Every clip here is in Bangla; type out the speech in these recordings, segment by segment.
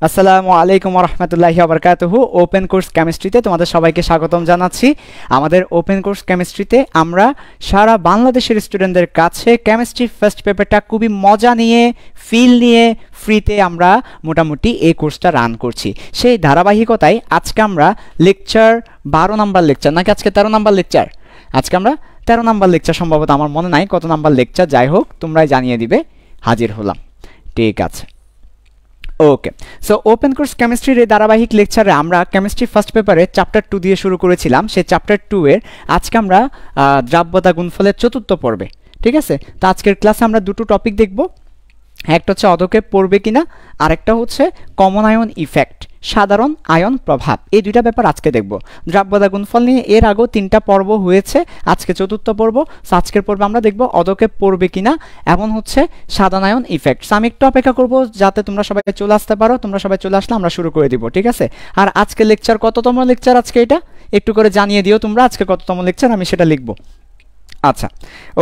আসসালামু আলাইকুম রহমতুল্লাহি বারাকাতুহু। ওপেন কোর্স কেমিস্ট্রিতে তোমাদের সবাইকে স্বাগতম জানাচ্ছি। আমাদের ওপেন কোর্স কেমিস্ট্রিতে আমরা সারা বাংলাদেশের স্টুডেন্টদের কাছে কেমিস্ট্রি ফার্স্ট পেপারটা খুবই মজা নিয়ে ফিল নিয়ে ফ্রিতে আমরা মোটামুটি এই কোর্সটা রান করছি। সেই ধারাবাহিকতায় আজকে আমরা লেকচার 12 নাম্বার লেকচার নাকি আজকে 13 নাম্বার লেকচার, আজকে আমরা 13 নাম্বার লেকচার, সম্ভবত আমার মনে নাই কত নাম্বার লেকচার, যাই হোক তোমরাই জানিয়ে দিবে, হাজির হলাম। ঠিক আছে, ওকে। সো ওপেন কোর্স কেমিস্ট্রির এই ধারাবাহিক লেকচারে আমরা কেমিস্ট্রি ফার্স্ট পেপারে চ্যাপ্টার 2 দিয়ে শুরু করেছিলাম। সেই চ্যাপ্টার 2 এর আজকে আমরা দ্রাব্যতা গুণফলের চতুর্থ পর্বে। ঠিক আছে, তো আজকের ক্লাসে আমরা দুটো টপিক দেখব, একটা হচ্ছে অধক্ষেপ পড়বে কিনা, আরেকটা হচ্ছে কমন আয়ন ইফেক্ট, সাধারণ আয়ন প্রভাব। এই দুইটা ব্যাপার আজকে দেখব। দ্রাব্যতা গুণফল নিয়ে এর আগেও 3টা পর্ব হয়েছে, আজকে চতুর্থ পর্ব। আজকের পর্বে আমরা দেখব অধক্ষেপ পড়বে কিনা এবং হচ্ছে সাধারণ আয়ন ইফেক্ট। আমি একটু অপেক্ষা করব যাতে তোমরা সবাই চলে আসতে পারো। তোমরা সবাই চলে আসলে আমরা শুরু করে দিব। ঠিক আছে, আর আজকে লেকচার কততম লেকচার আজকে এটা একটু করে জানিয়ে দিও তোমরা, আজকে কততম লেকচার আমি সেটা লিখব। আচ্ছা,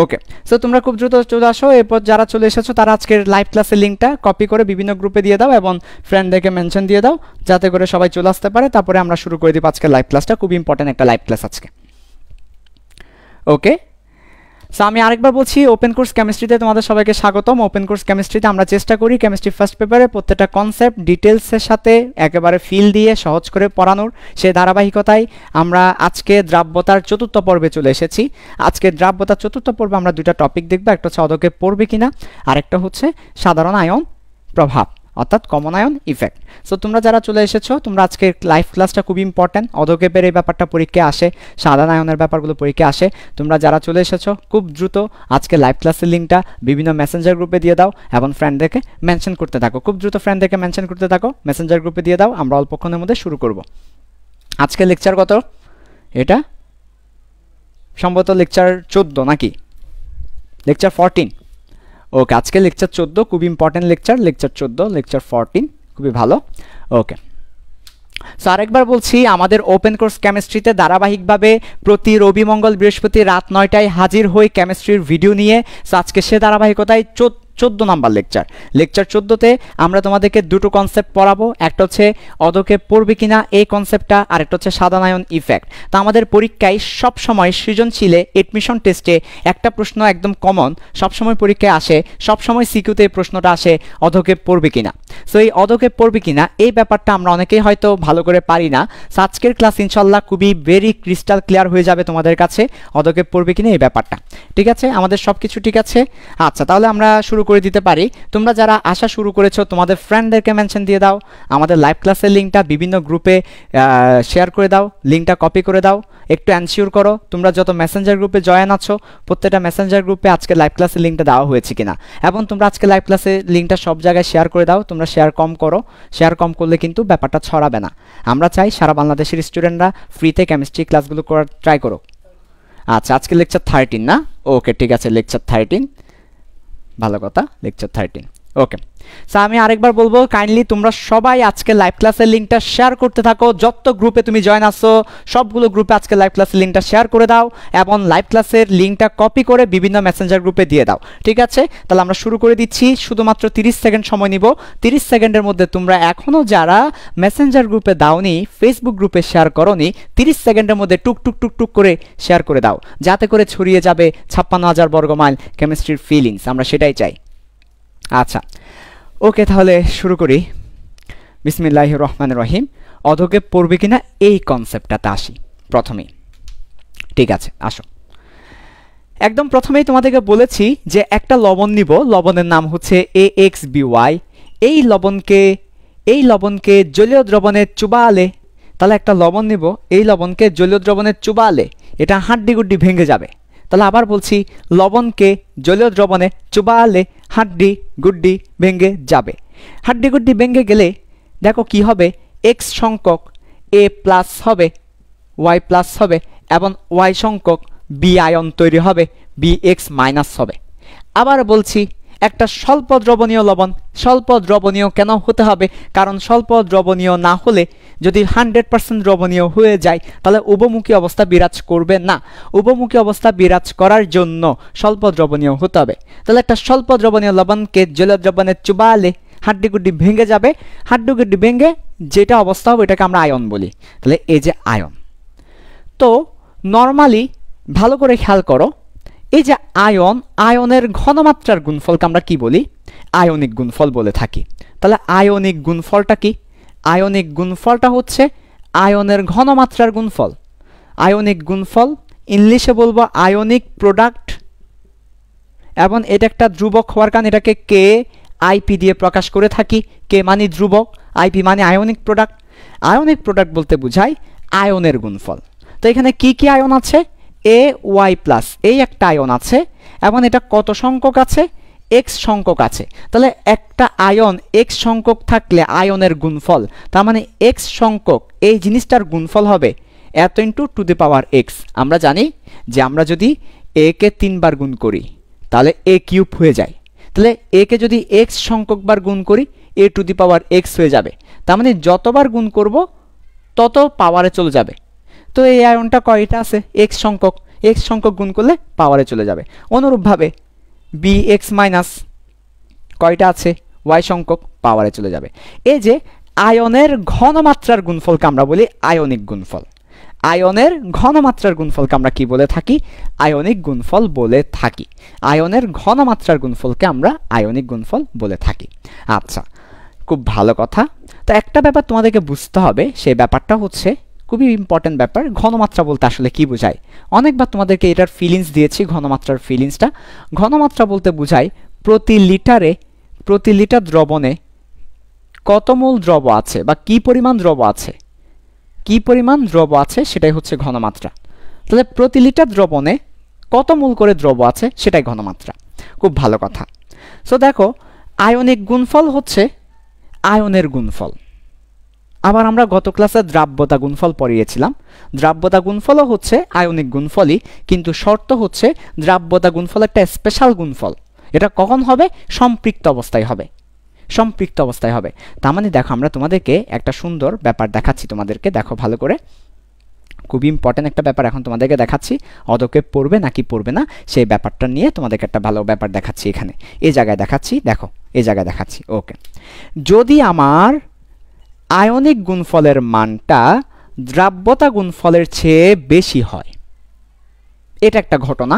ওকে। সো তোমরা খুব দ্রুত চলে আসো। এরপর যারা চলে এসেছো তারা আজকের লাইভ ক্লাসের লিঙ্কটা কপি করে বিভিন্ন গ্রুপে দিয়ে দাও এবং ফ্রেন্ডদেরকে মেনশন দিয়ে দাও যাতে করে সবাই চলে আসতে পারে। তারপরে আমরা শুরু করে দিব আজকের লাইভ ক্লাসটা, খুব ইম্পর্টেন্ট একটা লাইভ ক্লাস আজকে। ওকে, সো আমি আরেকবার বলছি, ওপেন কোর্স কেমিস্ট্রিতে তোমাদের সবাইকে স্বাগতম। ওপেন কোর্স কেমিস্ট্রিতে আমরা চেষ্টা করি কেমিস্ট্রি ফার্স্ট পেপারে প্রত্যেকটা কনসেপ্ট ডিটেলসের সাথে একেবারে ফিল দিয়ে সহজ করে পড়ানোর। সেই ধারাবাহিকতায় আমরা আজকে দ্রাব্যতার চতুর্থ পর্বে চলে এসেছি। আজকে দ্রাব্যতার চতুর্থ পর্বে আমরা দুইটা টপিক দেখব, একটা হচ্ছে অধক্ষেপ পড়বে কিনা, আরেকটা হচ্ছে সাধারণ আয়ন প্রভাব অর্থাৎ কমন আয়ন ইফেক্ট। সো তোমরা যারা চলে এসেছো তোমরা আজকে লাইভ ক্লাসটা খুব ইম্পর্টেন্ট। অধক্ষেপের এই ব্যাপারটা পরীক্ষায় আসে, সাধারণ আয়নের ব্যাপারগুলো পরীক্ষায় আসে। তোমরা যারা চলে এসেছো খুব দ্রুত আজকে লাইভ ক্লাসের লিঙ্কটা বিভিন্ন মেসেঞ্জার গ্রুপে দিয়ে দাও এবং ফ্রেন্ডদেরকে মেনশন করতে থাকো। খুব দ্রুত ফ্রেন্ডদেরকে মেনশন করতে থাকো, মেসেঞ্জার গ্রুপে দিয়ে দাও। আমরা অল্পক্ষণের মধ্যে শুরু করব। আজকে লেকচার কত? এটা সম্ভবত লেকচার 14 নাকি লেকচার 14? ওকে, আজকে লেকচার 14, খুব ইম্পর্টেন্ট লেকচার, লেকচার 14, লেকচার 14, খুবই ভালো। ওকে, সো আরেকবার বলছি, আমাদের ওপেন কোর্স কেমিস্ট্রিতে ধারাবাহিকভাবে প্রতি রবি মঙ্গল বৃহস্পতি রাত 9টায় হাজির হই কেমিস্ট্রির ভিডিও নিয়ে। সো আজকে সে ধারাবাহিকতায় 14 নাম্বার লেকচার। লেকচার 14তে আমরা তোমাদেরকে দুটো কনসেপ্ট পড়াবো, একটা হচ্ছে অধক্ষেপ পড়বে কিনা এই কনসেপ্টটা, আর একটা হচ্ছে সাধারণ আয়ন ইফেক্ট। তো আমাদের পরীক্ষায় সবসময় সৃজনশীলে এডমিশন টেস্টে একটা প্রশ্ন একদম কমন সবসময় পরীক্ষায় আসে, সবসময় সিকিউতে এই প্রশ্নটা আসে, অধক্ষেপ পড়বে কিনা। সো এই অধক্ষেপ পড়বে কিনা এই ব্যাপারটা আমরা অনেকেই হয়তো ভালো করে পারি না। সো আজকের ক্লাস ইনশাল্লাহ খুবই ভেরি ক্রিস্টাল ক্লিয়ার হয়ে যাবে তোমাদের কাছে অধক্ষেপ পড়বে কিনা এই ব্যাপারটা। ঠিক আছে, আমাদের সব কিছু ঠিক আছে। আচ্ছা, তাহলে আমরা শুরু করে দিতে পারি। তোমরা যারা আসা শুরু করেছো তোমাদের ফ্রেন্ডদেরকে মেনশন দিয়ে দাও, আমাদের লাইভ ক্লাসের লিঙ্কটা বিভিন্ন গ্রুপে শেয়ার করে দাও, লিঙ্কটা কপি করে দাও। একটু এনশিওর করো তোমরা যত মেসেঞ্জার গ্রুপে জয়েন আছো প্রত্যেকটা মেসেঞ্জার গ্রুপে আজকে লাইভ ক্লাসের লিঙ্কটা দেওয়া হয়েছে কিনা, এবং তোমরা আজকে লাইভ ক্লাসের লিঙ্কটা সব জায়গায় শেয়ার করে দাও। তোমরা শেয়ার কম করো, শেয়ার কম করলে কিন্তু ব্যাপারটা ছড়াবে না। আমরা চাই সারা বাংলাদেশের স্টুডেন্টরা ফ্রিতে কেমিস্ট্রি ক্লাসগুলো করার ট্রাই করো। আচ্ছা, আজকে লেকচার 13 না? ওকে, ঠিক আছে, লেকচার 13, ভালো কথা, লেকচার 13। ওকে, সো আমি আরেকবার বলবো, কাইন্ডলি তোমরা সবাই আজকে লাইভ ক্লাসের লিঙ্কটা শেয়ার করতে থাকো। যত গ্রুপে তুমি জয়েন আসছো সবগুলো গ্রুপে আজকে লাইভ ক্লাসের লিঙ্কটা শেয়ার করে দাও এবং লাইভ ক্লাসের লিঙ্কটা কপি করে বিভিন্ন মেসেঞ্জার গ্রুপে দিয়ে দাও। ঠিক আছে, তাহলে আমরা শুরু করে দিচ্ছি। শুধুমাত্র 30 সেকেন্ড সময় নিব। 30 সেকেন্ডের মধ্যে তোমরা এখনও যারা মেসেঞ্জার গ্রুপে দাওনি, ফেসবুক গ্রুপে শেয়ার করোনি, 30 সেকেন্ডের মধ্যে টুক টুক টুক টুক করে শেয়ার করে দাও, যাতে করে ছড়িয়ে যাবে 56,000 বর্গমাইল কেমিস্ট্রির ফিলিংস। আমরা সেটাই চাই। আচ্ছা, ওকে, তাহলে শুরু করি। বিসমিল্লাহির রহমানির রহিম। অধক্ষেপ পড়বে কিনা এই কনসেপ্টটাতে আসি প্রথমেই। ঠিক আছে, আসো। একদম প্রথমেই তোমাদেরকে বলেছি যে একটা লবণ নিব, লবণের নাম হচ্ছে AXBY। এই লবণকে জলীয় দ্রবণে চুবালে, তাহলে একটা লবণ নিব, এই লবণকে জলীয় দ্রবণে চুবালে এটা হাড্ডি গুড্ডি ভেঙে যাবে। তাহলে আবার বলছি, লবণকে জলীয় দ্রবণে চুবালে হাড্ডি গুড্ডি ভেঙে যাবে। হাড্ডি গুড্ডি ভেঙে গেলে দেখো কি হবে, এক্স সংখ্যক A প্লাস হবে, Y প্লাস হবে এবং Y সংখ্যক B আয়ন তৈরি হবে, BX মাইনাস হবে। আবার বলছি, একটা স্বল্প দ্রবণীয় লবণ, স্বল্প দ্রবণীয় কেন হতে হবে? কারণ স্বল্প দ্রবণীয় না হলে যদি 100% দ্রবণীয় হয়ে যায় তাহলে উভমুখী অবস্থা বিরাজ করবে না। উভমুখী অবস্থা বিরাজ করার জন্য স্বল্প দ্রবণীয় হতে হবে। তাহলে একটা স্বল্প দ্রবণীয় লবণকে জলীয় দ্রবণে চুবালে হাড্ডিগুড্ডি ভেঙে যাবে, হাড্ডিগুড্ডি ভেঙে যেটা অবস্থা হবে এটাকে আমরা আয়ন বলি। তাহলে এই যে আয়ন। তো নর্মালি ভালো করে খেয়াল করো, এই যে আয়ন, আয়নের ঘনমাত্রার গুণফলকে আমরা কি বলি? আয়নিক গুণফল বলে থাকি। তাহলে আয়নিক গুণফলটা কি? আয়নিক গুণফলটা হচ্ছে আয়নের ঘনমাত্রার গুণফল। আয়নিক গুণফল ইংলিশে বলবো আয়নিক প্রোডাক্ট, এবং এটা একটা ধ্রুবক হওয়ার কারণে এটাকে কে আইপি দিয়ে প্রকাশ করে থাকি। কে মানে ধ্রুবক, আইপি মানে আয়নিক প্রোডাক্ট। আয়নিক প্রোডাক্ট বলতে বোঝায় আয়নের গুণফল। তো এখানে কি কি আয়ন আছে? এ ওয়াই প্লাস, এই একটা আয়ন আছে, এবং এটা কত সংখ্যক আছে? এক্স সংখ্যক আছে। তাহলে একটা আয়ন এক্স সংখ্যক থাকলে আয়নের গুণফল, তার মানে এক্স সংখ্যক এই জিনিসটার গুণফল হবে এত into to the power x. আমরা জানি যে আমরা যদি এ কে 3 বার গুণ করি তাহলে এ কিউব হয়ে যায়। তাহলে এ কে যদি এক্স সংখ্যক বার গুণ করি এ টু দি পাওয়ার এক্স হয়ে যাবে। তার মানে যতবার গুণ করব তত পাওয়ারে চলে যাবে। তো এই আয়নটা কয়টা আছে? এক্স সংখ্যক, এক্স সংখ্যক গুণ করলে পাওয়ারে চলে যাবে। অনুরূপভাবে বি এক্স মাইনাস কয়টা আছে? ওয়াই সংখ্যক, পাওয়ারে চলে যাবে। এই যে আয়নের ঘনমাত্রার গুণফলকে আমরা বলি আয়নিক গুণফল। আয়নের ঘনমাত্রার গুণফলকে আমরা কি বলে থাকি? আয়নিক গুণফল বলে থাকি। আয়নের ঘনমাত্রার গুণফলকে আমরা আয়নিক গুণফল বলে থাকি। আচ্ছা, খুব ভালো কথা। তো একটা ব্যাপার তোমাদেরকে বুঝতে হবে, সেই ব্যাপারটা হচ্ছে খুবই ইম্পর্টেন্ট ব্যাপার। ঘনমাত্রা বলতে আসলে কি বোঝায়? অনেকবার তোমাদেরকে এটার ফিলিংস দিয়েছি, ঘনমাত্রার ফিলিংসটা। ঘনমাত্রা বলতে বোঝায় প্রতি লিটার দ্রবণে কত মোল দ্রব আছে বা কি পরিমাণ দ্রব আছে, কি পরিমাণ দ্রব আছে সেটাই হচ্ছে ঘনমাত্রা। তাহলে প্রতি লিটার দ্রবণে কত মোল করে দ্রব আছে সেটাই ঘনমাত্রা। খুব ভালো কথা। সো দেখো, আয়নিক গুণফল হচ্ছে আয়নের গুণফল। আবার আমরা গত ক্লাসে দ্রাব্যতা গুণফল পড়িয়েছিলাম। দ্রাব্যতা গুণফলও হচ্ছে আয়নিক গুণফলই, কিন্তু শর্ত হচ্ছে দ্রাব্যতা গুণফল একটা স্পেশাল গুণফল। এটা কখন হবে? সম্পৃক্ত অবস্থায় হবে, সম্পৃক্ত অবস্থায় হবে। তার মানে দেখো, আমরা তোমাদেরকে একটা সুন্দর ব্যাপার দেখাচ্ছি। তোমাদেরকে দেখো ভালো করে, খুব ইম্পর্টেন্ট একটা ব্যাপার এখন তোমাদেরকে দেখাচ্ছি। অদকে পড়বে নাকি পড়বে না সেই ব্যাপারটা নিয়ে তোমাদেরকে একটা ভালো ব্যাপার দেখাচ্ছি। এখানে এই জায়গায় দেখাচ্ছি, দেখো এই জায়গায় দেখাচ্ছি। ওকে, যদি আমার আয়নিক গুণফলের মানটা দ্রাব্যতা গুণফলের চেয়ে বেশি হয়, এটা একটা ঘটনা।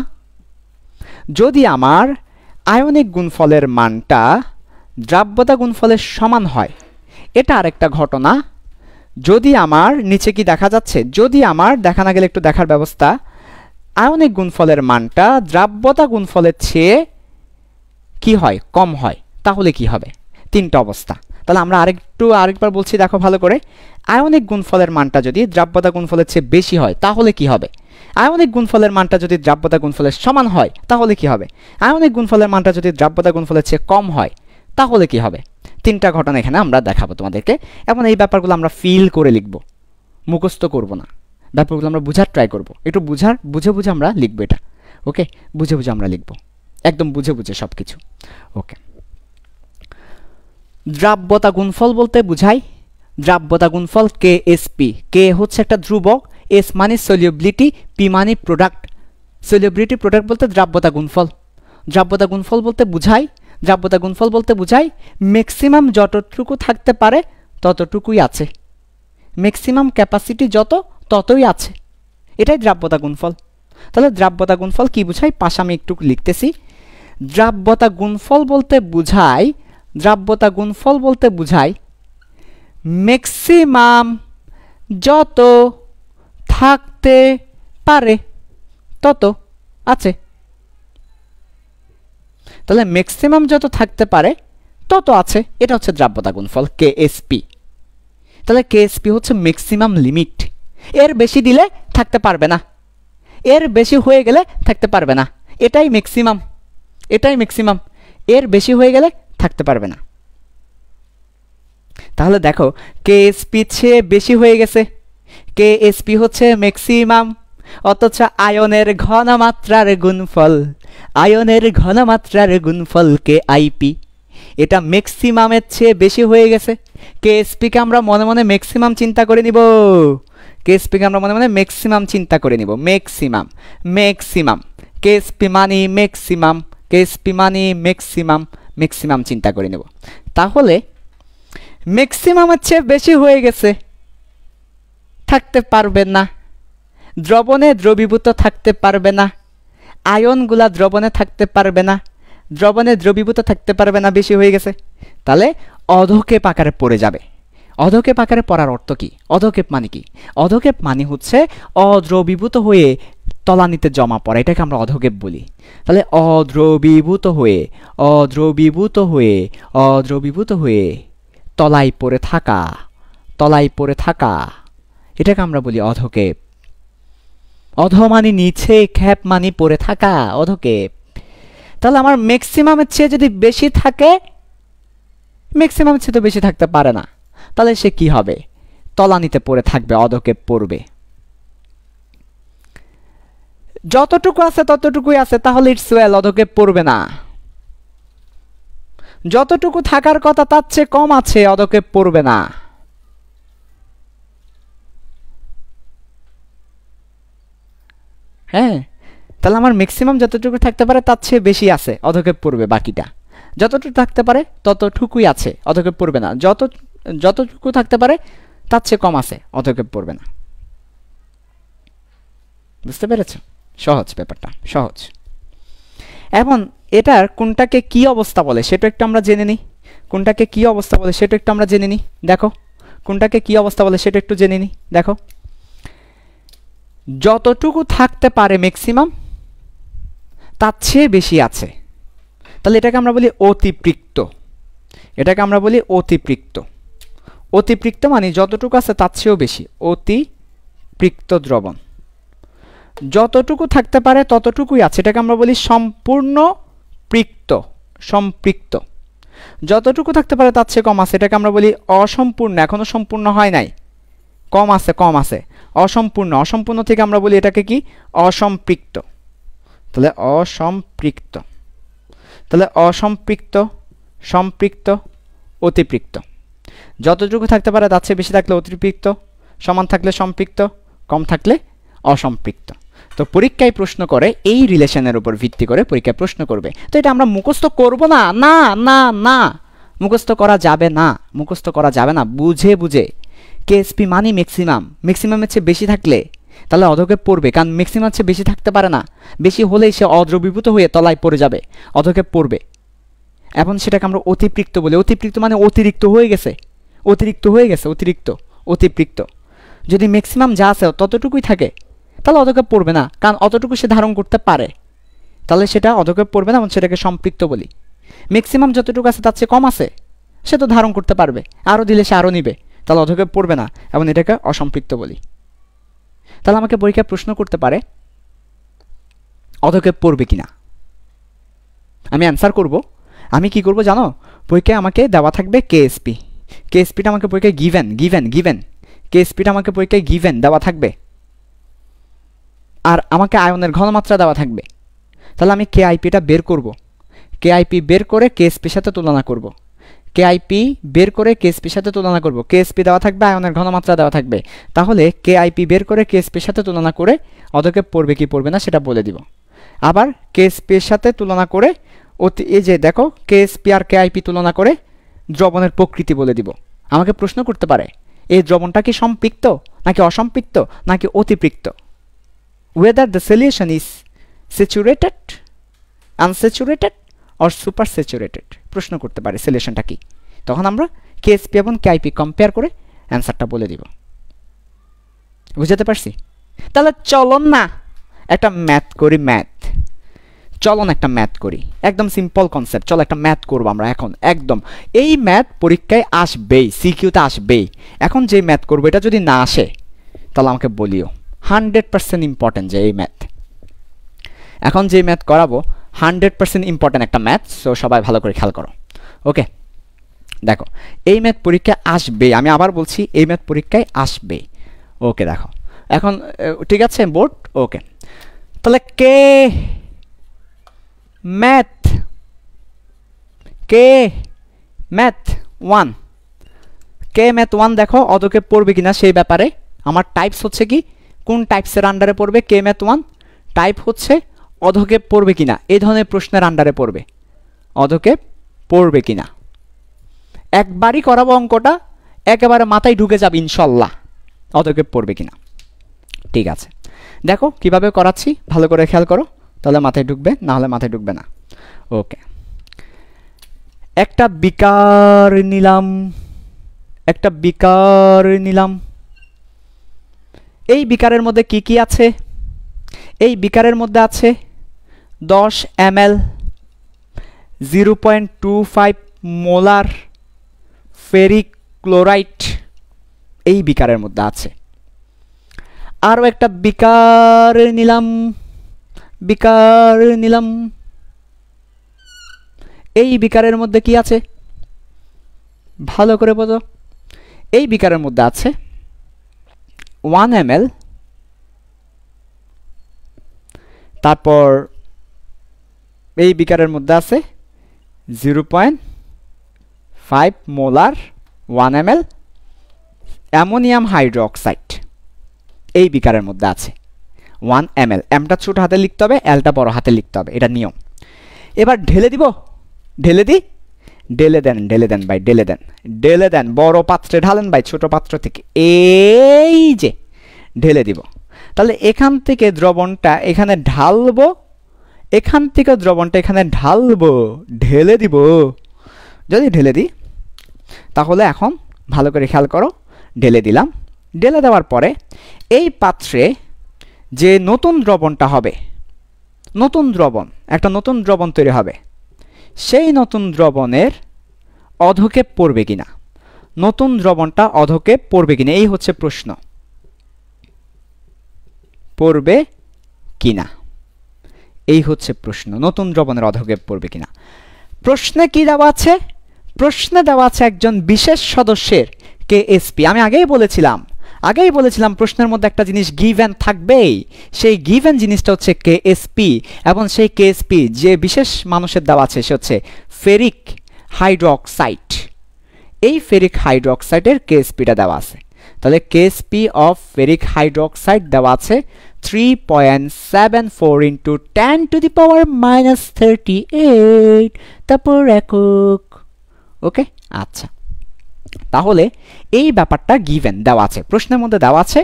যদি আমার আয়নিক গুণফলের মানটা দ্রাব্যতা গুণফলের সমান হয়, এটা আরেকটা ঘটনা। যদি আমার নিচে কি দেখা যাচ্ছে? যদি আমার দেখা না গেলে একটু দেখার ব্যবস্থা, আয়নিক গুণফলের মানটা দ্রাব্যতা গুণফলের চেয়ে কি হয়? কম হয়, তাহলে কি হবে? তিনটা অবস্থা। তাহলে আমরা আরেকবার বলছি, দেখো ভালো করে। আয়নিক গুণফলের মানটা যদি দ্রাব্যতা গুণফলের চেয়ে বেশি হয় তাহলে কি হবে? আয়নিক গুণফলের মানটা যদি দ্রাব্যতা গুণফলের সমান হয় তাহলে কি হবে? আয়নিক গুণফলের মানটা যদি দ্রাব্যতা গুণফলের চেয়ে কম হয় তাহলে কি হবে? তিনটা ঘটনা এখানে আমরা দেখাবো তোমাদেরকে, এবং এই ব্যাপারগুলো আমরা ফিল করে লিখব, মুখস্থ করব না। ব্যাপারগুলো আমরা বুঝার ট্রাই করব, একটু বুঝে বুঝে আমরা লিখবো এটা। ওকে, বুঝে বুঝে আমরা লিখব, একদম বুঝে বুঝে সব কিছু। ওকে, দ্রাব্যতা গুণফল বলতে বুঝাই দ্রাব্যতা গুণফল কে এস পি। কে হচ্ছে একটা ধ্রুবক, এস মানে সলিউবিলিটি, পি মানে প্রোডাক্ট। সলিউবিলিটি প্রোডাক্ট বলতে দ্রাব্যতা গুণফল। দ্রাব্যতা গুণফল বলতে বুঝাই ম্যাক্সিমাম যতটুকু থাকতে পারে ততটুকুই আছে, ম্যাক্সিমাম ক্যাপাসিটি যত ততই আছে, এটাই দ্রাব্যতা গুণফল। তাহলে দ্রাব্যতা গুণফল কি বুঝায়? পাশে আমি একটু লিখতেছি। দ্রাব্যতা গুণফল বলতে বুঝায় ম্যাক্সিমাম যত থাকতে পারে তত আছে। তাহলে ম্যাক্সিমাম যত থাকতে পারে তত আছে, এটা হচ্ছে দ্রাব্যতা গুণফল কেএসপি। তাহলে কেএসপি হচ্ছে ম্যাক্সিমাম লিমিট। এর বেশি দিলে থাকতে পারবে না, এর বেশি হয়ে গেলে থাকতে পারবে না, এটাই ম্যাক্সিমাম। এর বেশি হয়ে গেলে থাকতে পারবে না। তাহলে দেখো, কেএসপি চেয়ে বেশি হয়ে গেছে, কেএসপি হচ্ছে ম্যাক্সিমাম, অথচ আয়নের ঘনমাত্রার গুণফল কে আইপি, এটা ম্যাক্সিমামের চেয়ে বেশি হয়ে গেছে। কেএসপিকে আমরা মনে মনে ম্যাক্সিমাম চিন্তা করে নিব, ম্যাক্সিমাম। কেএসপি মানে ম্যাক্সিমাম, ম্যাক্সিমাম চিন্তা করে নেব। তাহলে ম্যাক্সিমামের চেয়ে বেশি হয়ে গেছে, থাকতে পারবে না। দ্রবণে দ্রবীভূত থাকতে পারবে না, আয়নগুলা দ্রবণে থাকতে পারবে না, দ্রবণে দ্রবীভূত থাকতে পারবে না, বেশি হয়ে গেছে। তাহলে অধক্ষেপ আকারে পড়ে যাবে। অধক্ষেপ আকারে পড়ার অর্থ কি? অধক্ষেপ মানে কি? অধক্ষেপ মানে হচ্ছে অদ্রবীভূত হয়ে তলানিতে জমা পড়া, এটাকে আমরা অধক্ষেপ বলি। তাহলে অদ্রবীভূত হয়ে অদ্রবীভূত হয়ে অদ্রবীভূত হয়ে তলায় পড়ে থাকা, তলায় পড়ে থাকা, এটাকে আমরা বলি অধক্ষেপ। অধ মানে নিচে, ক্ষেপ মানে পড়ে থাকা, অধক্ষেপ। তাহলে আমার ম্যাক্সিমামের চেয়ে যদি বেশি থাকে, ম্যাক্সিমামের চেয়ে তো বেশি থাকতে পারে না, তাহলে সে কি হবে? তলানিতে পড়ে থাকবে, অধক্ষেপ পড়বে। যতটুকু আছে ততটুকুই আছে, তাহলে ইটস ওয়েল, অধক্ষেপ পড়বে না। যতটুকু থাকার কথা তার চেয়ে কম আছে, অধক্ষেপ পড়বে না। হ্যাঁ, তাহলে আমার ম্যাক্সিমাম যতটুকু থাকতে পারে তার চেয়ে বেশি আছে, অধক্ষেপ পড়বে। বাকিটা যতটুকু থাকতে পারে ততটুকুই আছে, অধক্ষেপ পড়বে না। যতটুকু থাকতে পারে তার চেয়ে কম আছে, অধক্ষেপ পড়বে না। বুঝতে পেরেছ? সহজ, ব্যাপারটা সহজ। এখন এটার কোনটাকে কি অবস্থা বলে সেটা একটু আমরা জেনে নিই। কোনটাকে কি অবস্থা বলে সেটা একটু আমরা জেনে নিই। দেখো, কোনটাকে কি অবস্থা বলে সেটা একটু জেনে নিই। দেখো, যতটুকু থাকতে পারে ম্যাক্সিমাম তার চেয়ে বেশি আছে, তাহলে এটাকে আমরা বলি অতিপৃক্ত। এটাকে আমরা বলি অতিপৃক্ত। অতিপৃক্ত মানে যতটুকু আছে তার চেয়েও বেশি, অতিপৃক্ত দ্রবণ। যতটুকু থাকতে পারে ততটুকুই আছে, এটাকে আমরা বলি সম্পূর্ণ পৃক্ত। সম্পৃক্ত। যতটুকু থাকতে পারে তার চেয়ে কম আছে, এটাকে আমরা বলি অসম্পূর্ণ, এখনো সম্পূর্ণ হয় নাই, কম আছে, কম আছে, অসম্পূর্ণ। অসম্পূর্ণ থেকে আমরা বলি এটাকে কি? অসম্পৃক্ত। তাহলে অসম্পৃক্ত। তাহলে অসম্পৃক্ত, সম্পৃক্ত, অতিপৃক্ত। যতটুকু থাকতে পারে তার চেয়ে বেশি থাকলে অতিপৃক্ত, সমান থাকলে সম্পৃক্ত, কম থাকলে অসম্পৃক্ত। তো পরীক্ষায় প্রশ্ন করে এই রিলেশনের উপর ভিত্তি করে পরীক্ষায় প্রশ্ন করবে। তো এটা আমরা মুখস্থ করব না, না না না, মুখস্থ করা যাবে না, মুখস্থ করা যাবে না। বুঝে বুঝে কেএসপি মানে ম্যাক্সিমাম, ম্যাক্সিমামের চেয়ে বেশি থাকলে তাহলে অধক্ষেপ পড়বে, কারণ ম্যাক্সিমামের চেয়ে বেশি থাকতে পারে না। বেশি হলেই সে অদ্রবীভূত হয়ে তলায় পড়ে যাবে, অধক্ষেপ পড়বে। এখন সেটাকে আমরা অতিপৃক্ত বলি। অতিপৃক্ত মানে অতিরিক্ত হয়ে গেছে, অতিরিক্ত হয়ে গেছে, অতিরিক্ত, অতিপৃক্ত। যদি ম্যাক্সিমাম যা আছে ততটুকুই থাকে তাহলে অধক্ষেপ পড়বে না, কারণ অতটুকু সে ধারণ করতে পারে, তাহলে সেটা অধক্ষেপ পড়বে না, এবং সেটাকে সম্পৃক্ত বলি। ম্যাক্সিমাম যতটুকু আছে তার চেয়ে কম আছে, সে তো ধারণ করতে পারবে, আরও দিলে সে আরও নিবে, তাহলে অধক্ষেপ পড়বে না, এবং এটাকে অসম্পৃক্ত বলি। তাহলে আমাকে পরীক্ষায় প্রশ্ন করতে পারে অধক্ষেপ পড়বে কিনা, আমি অ্যান্সার করব। আমি কি করব জানো? পরীক্ষায় আমাকে দেওয়া থাকবে কেএসপি। কেএসপিটা আমাকে পরীক্ষায় গিভেন কেএসপিটা আমাকে পরীক্ষায় গিভেন দেওয়া থাকবে, আর আমাকে আয়নের ঘনমাত্রা দেওয়া থাকবে। তাহলে আমি কেআইপিটা বের করব, কেআইপি বের করে কেএসপির সাথে তুলনা করব, কেআইপি বের করে কেএসপির সাথে তুলনা করব। কেএসপি দেওয়া থাকবে, আয়নের ঘনমাত্রা দেওয়া থাকবে। তাহলে কেআইপি বের করে কেএসপির সাথে তুলনা করে অধক্ষেপ পড়বে কি পড়বে না সেটা বলে দিব। আবার কেএসপির সাথে তুলনা করে এই যে দেখো, কেএসপি আর কেআইপি তুলনা করে দ্রবণের প্রকৃতি বলে দিব। আমাকে প্রশ্ন করতে পারে এই দ্রবণটা কি সম্পৃক্ত নাকি অসম্পৃক্ত নাকি অতিপৃক্ত, whether the solution is saturated, unsaturated or supersaturated, প্রশ্ন করতে পারে সলিউশনটা কি। তখন আমরা কেএসপি এবং কেআইপি কম্পেয়ার করে অ্যান্সারটা বলে দিব। বুঝাতে পারছি? তাহলে চলুন না একটা ম্যাথ করি। চলুন একটা ম্যাথ করি, একদম সিম্পল কনসেপ্ট। চলো একটা ম্যাথ করবো আমরা এখন, একদম এই ম্যাথ পরীক্ষায় আসবেই, সিকিউতে আসবেই। এখন যে ম্যাথ করবো এটা যদি না আসে তাহলে আমাকে বলিও, 100% ইম্পর্টেন্ট যে এই ম্যাথ। এখন যে ম্যাথ করাবো 100% ইম্পর্টেন্ট একটা ম্যাথ, সো সবাই ভালো করে খেয়াল করো। ওকে, দেখো এই ম্যাথ পরীক্ষায় আসবে, আমি আবার বলছি এই ম্যাথ পরীক্ষায় আসবে। ওকে দেখো এখন, ঠিক আছে বোর্ড? ওকে, তাহলে কে ম্যাথ 1, কে ম্যাথ 1 দেখো অধক্ষেপ পড়বে কিনা সেই ব্যাপারে আমার টাইপস হচ্ছে কি, কোন টাইপসের আন্ডারে পড়বে কে ম্যাথ 1? টাইপ হচ্ছে অধক্ষেপ পড়বে কিনা, এই ধরনের প্রশ্নের আন্ডারে পড়বে, অধক্ষেপ পড়বে কিনা। একবারই করাবো অঙ্কটা, একেবারে মাথায় ঢুকে যাবে ইনশাল্লাহ, অতএব পড়বে কিনা। ঠিক আছে, দেখো কিভাবে করাচ্ছি, ভালো করে খেয়াল করো, তাহলে মাথায় ঢুকবে, না হলে মাথায় ঢুকবে না। ওকে, একটা বিকার নিলাম, একটা বিকার নিলাম। এই বিকারের মধ্যে কি কি আছে? এই বিকারের মধ্যে আছে 10 ml 0.25 মোলার ফেরিক ক্লোরাইড এই বিকারের মধ্যে আছে। আরও একটা বিকার নিলাম, বিকার নিলাম। এই বিকারের মধ্যে কি আছে ভালো করে বোঝো। এই বিকারের মধ্যে আছে 1 ml, তারপর এই বিকারের মধ্যে আছে 0.5 মোলার 1 ml অ্যামোনিয়াম হাইড্রোক্সাইড এই বিকারের মধ্যে আছে 1 ml। এমটা ছোট হাতে লিখতে হবে, এলটা বড় হাতে লিখতে হবে, এটা নিয়ম। এবার ঢেলে দিব, ঢেলে দিই, ঢেলে দেন, ঢেলে দেন ভাই, ঢেলে দেন, ঢেলে দেন, বড় পাত্রে ঢালেন ভাই, ছোট পাত্র থেকে এই যে ঢেলে দিব। তাহলে এখান থেকে দ্রবণটা এখানে ঢালবো, এখান থেকে দ্রবণটা এখানে ঢালবো, ঢেলে দিব। যদি ঢেলে দিই তাহলে এখন ভালো করে খেয়াল করো, ঢেলে দিলাম। ঢেলে দেওয়ার পরে এই পাত্রে যে নতুন দ্রবণটা হবে, নতুন দ্রবণ, একটা নতুন দ্রবণ তৈরি হবে, সেই নতুন দ্রবণের অধক্ষেপ পড়বে কিনা, নতুন দ্রবণটা অধক্ষেপ পড়বে কিনা, এই হচ্ছে প্রশ্ন। পড়বে কিনা, এই হচ্ছে প্রশ্ন, নতুন দ্রবণের অধক্ষেপ পড়বে কিনা। প্রশ্নে কি দেওয়া আছে? প্রশ্নে দেওয়া আছে একজন বিশেষ সদস্যের কেএসপি। আমি আগেই বলেছিলাম প্রশ্নের মধ্যে একটা জিনিস গিভেন থাকবেই, সেই গিভেন জিনিসটা হচ্ছে কেএসপি, এবং সেই কেএসপি যে বিশেষ মানুষের দেওয়া আছে সে হচ্ছে ফেরিক হাইড্রোক্সাইড। এই ফেরিক হাইড্রোক্সাইডের কেএসপিটা দেওয়া আছে। তাহলে কেএসপি অফ ফেরিক হাইড্রোক্সাইড দেওয়া আছে 3.74 × 10⁻38, তারপর একক। ওকে, আচ্ছা, তাহলে এই ব্যাপারটা গিভেন দেওয়া আছে, প্রশ্নের মধ্যে দেওয়া আছে